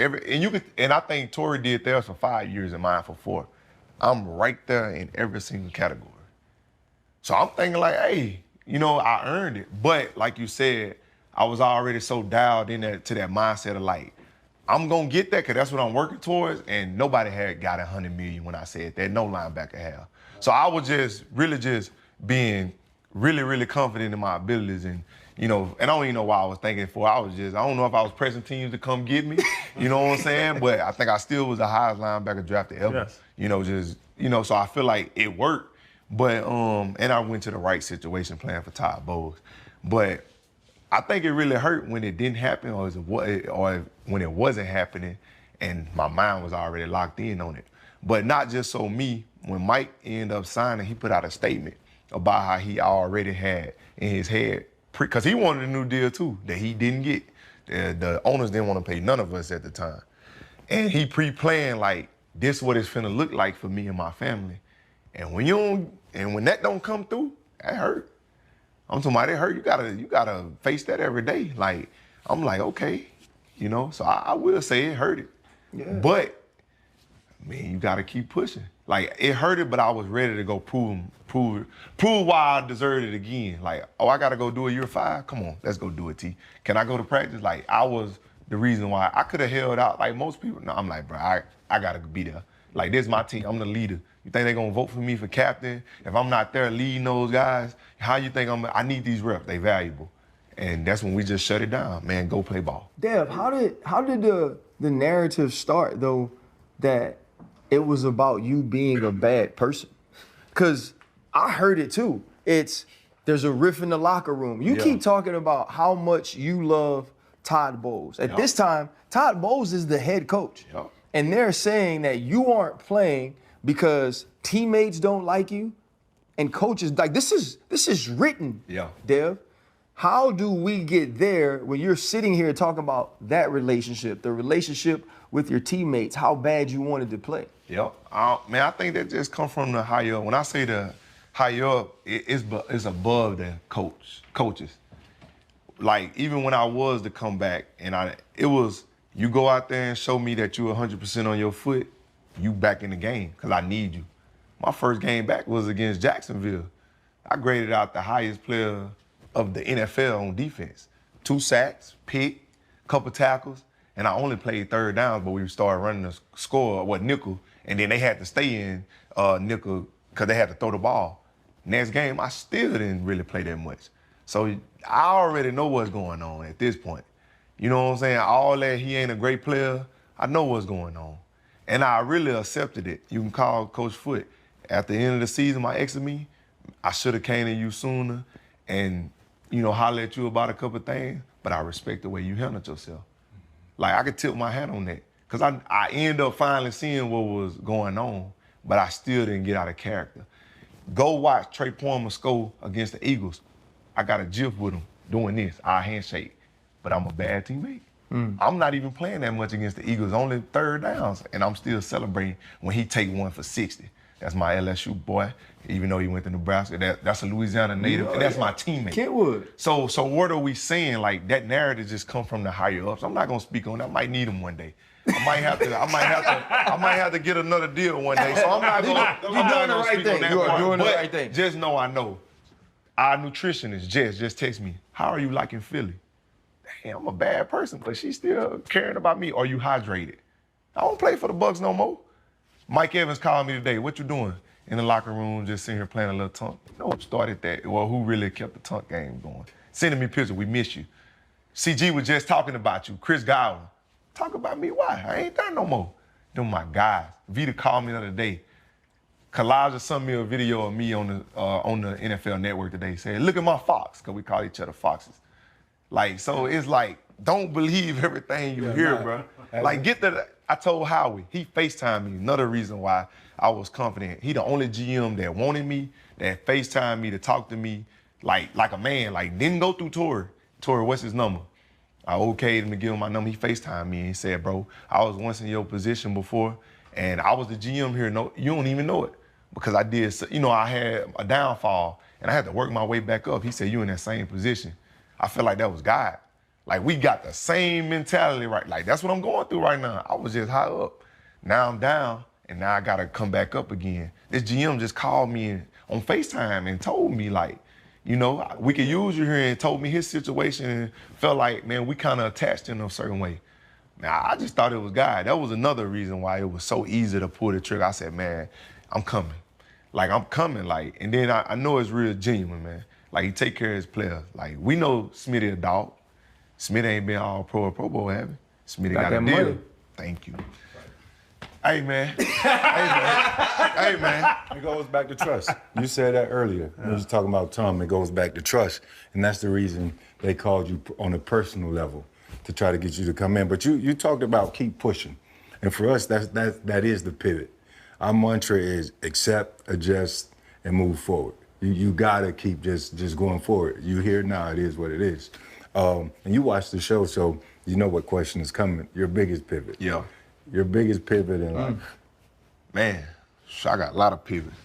and I think Torrey did theirs for 5 years and mine for 4. I'm right there in every single category. So I'm thinking like, hey, you know, I earned it. But like you said, I was already so dialed in to that mindset of like, I'm gonna get that because that's what I'm working towards. And nobody had got $100 million when I said that. No linebacker had. So I was just being really, really confident in my abilities. And, you know, and I don't even know why I was thinking for. I don't know if I was pressing teams to come get me. You know what I'm saying? But I think I still was the highest linebacker drafted ever. Yes. You know, so I feel like it worked. But, and I went to the right situation playing for Todd Bowles. But I think it really hurt when it didn't happen or when it wasn't happening and my mind was already locked in on it. But not just so me, when Mike ended up signing, he put out a statement about how he already had in his head, because he wanted a new deal too that he didn't get. The owners didn't want to pay none of us at the time. And he pre-planned like, this is what it's finna look like for me and my family. And when that don't come through, that hurt. I'm talking about it hurt. You gotta face that every day. Like, I'm like, okay, you know. So I will say it hurted. Yeah. But man, you gotta keep pushing. Like, it hurted, but I was ready to go prove why I deserved it again. Like, oh, I gotta go do it year 5? Come on, let's go do it, T. Can I go to practice? Like, I was the reason why I could have held out like most people. No, I'm like, bro, I gotta be there. Like, this is my team. I'm the leader. You think they're gonna vote for me for captain? If I'm not there leading those guys, how you think I need these reps? They valuable. And that's when we just shut it down. Man, go play ball. Dev, how did the narrative start though that it was about you being a bad person? Because I heard it too. There's a riff in the locker room. You keep talking about how much you love Todd Bowles. At this time, Todd Bowles is the head coach. Yep. And they're saying that you aren't playing because teammates don't like you and coaches, like this is written, Dev. How do we get there when you're sitting here talking about that relationship, the relationship with your teammates, how bad you wanted to play? Yep. Man, I think that just comes from the higher up. When I say the higher up, it's above the coaches. Like, even when I was to come back, and it was, you go out there and show me that you're 100% on your foot, you back in the game, because I need you. My first game back was against Jacksonville. I graded out the highest player of the NFL on defense. 2 sacks, pick, couple tackles, and I only played third downs, but we started running the nickel, and then they had to stay in nickel because they had to throw the ball. Next game, I still didn't really play that much. So I already know what's going on at this point. You know what I'm saying? All that he ain't a great player, I know what's going on. And I really accepted it. You can call Coach Foot. At the end of the season, my ex of me, I should have came to you sooner and, holler at you about a couple of things, but I respect the way you handled yourself. Like, I could tip my hat on that. Because I ended up finally seeing what was going on, but I still didn't get out of character. Go watch Trey Palmer score against the Eagles. I got a gif with him doing this, our handshake, but I'm a bad teammate. I'm not even playing that much against the Eagles, only third downs, and I'm still celebrating when he take one for 60. That's my LSU boy, even though he went to Nebraska. That's a Louisiana native, and that's my teammate. Kentwood. So what are we saying? Like, that narrative just come from the higher ups. I'm not gonna speak on that. I might need him one day. I might have to get another deal one day. So I'm not gonna. You're doing the right thing. You are doing the right thing. Just know I know. Our nutritionist, Jess, just text me, how are you liking Philly? Damn, I'm a bad person, but she's still caring about me. Are you hydrated? I don't play for the Bucs no more. Mike Evans called me today. What you doing? In the locker room, just sitting here playing a little tunk. No, started that. Well, who really kept the tunk game going? Sending me pictures. We miss you. CG was just talking about you. Chris Godwin. Talk about me. Why? I ain't done no more. Them my guys. Vita called me the other day. Kalijah sent me a video of me on the NFL Network today. Said, look at my fox, because we call each other foxes. Like, so it's like, don't believe everything you hear, bro. Like, I told Howie, he FaceTimed me. Another reason why I was confident. He the only GM that wanted me, that FaceTimed me to talk to me like a man. Like, didn't go through Torrey. Torrey, what's his number? I okayed him to give him my number. He FaceTimed me and he said, bro, I was once in your position before, and I was the GM here. No, you don't even know it. Because I did, I had a downfall, and I had to work my way back up. He said, you in that same position. I feel like that was God. Like, we got the same mentality, right? Like, that's what I'm going through right now. I was just high up. Now I'm down, and now I got to come back up again. This GM just called me on FaceTime and told me, like, we could use you here, and told me his situation, and felt like, man, we kind of attached in a certain way. Now, I just thought it was God. That was another reason why it was so easy to pull the trigger. I said, man, I'm coming. Like, I'm coming, like, and then I know it's real genuine, man. Like, he take care of his players. Like, we know Smitty a dog. Smitty ain't been all pro or Pro Bowl, have he? Smitty got a deal. Money. Thank you. Hey, man. Hey, man. It goes back to trust. You said that earlier. Yeah. You was talking about Tom. It goes back to trust. And that's the reason they called you on a personal level to try to get you to come in. But you talked about keep pushing. And for us, that is the pivot. Our mantra is accept, adjust, and move forward. You gotta keep just going forward. You here now, it is what it is. And you watch the show, so you know what question is coming. Your biggest pivot. Yeah. Your biggest pivot in life. Man, I got a lot of pivots.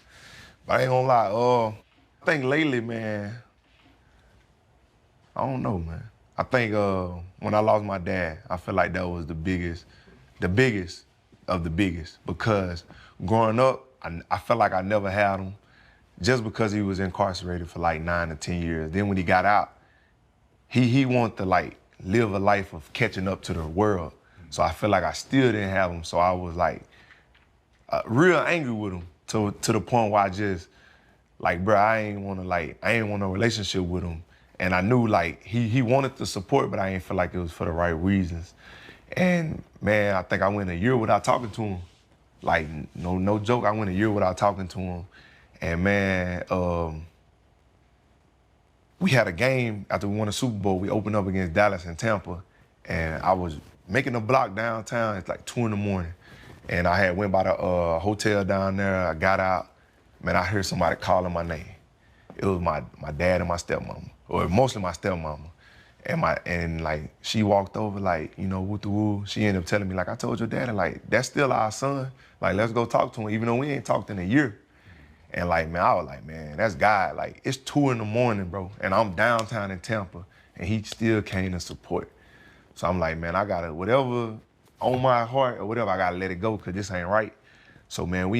But I ain't gonna lie, I think lately, man, I don't know, man. I think when I lost my dad, I feel like that was the biggest of the biggest, because growing up, I felt like I never had him just because he was incarcerated for like 9 to 10 years. Then when he got out, he wanted to like live a life of catching up to the world. So I feel like I still didn't have him. So I was like real angry with him to the point where I just like, bro, I ain't want a relationship with him. And I knew like he wanted the support, but I ain't feel like it was for the right reasons. And man, I think I went a year without talking to him. Like, no joke, I went a year without talking to him. And man, we had a game after we won the Super Bowl. We opened up against Dallas and Tampa, and I was making a block downtown. It's like 2 a.m. And I had went by the hotel down there. I got out. Man, I heard somebody calling my name. It was my dad and my stepmama, or mostly my stepmama. And like, she walked over like, woo the woo. She ended up telling me, like, I told your daddy, like, that's still our son. Like, let's go talk to him, even though we ain't talked in a year. And like, man, I was like, man, that's God. Like, it's 2 a.m, bro, and I'm downtown in Tampa, and he still came to support. So I'm like, man, I gotta, whatever on my heart or whatever, I gotta let it go, because this ain't right. So man, we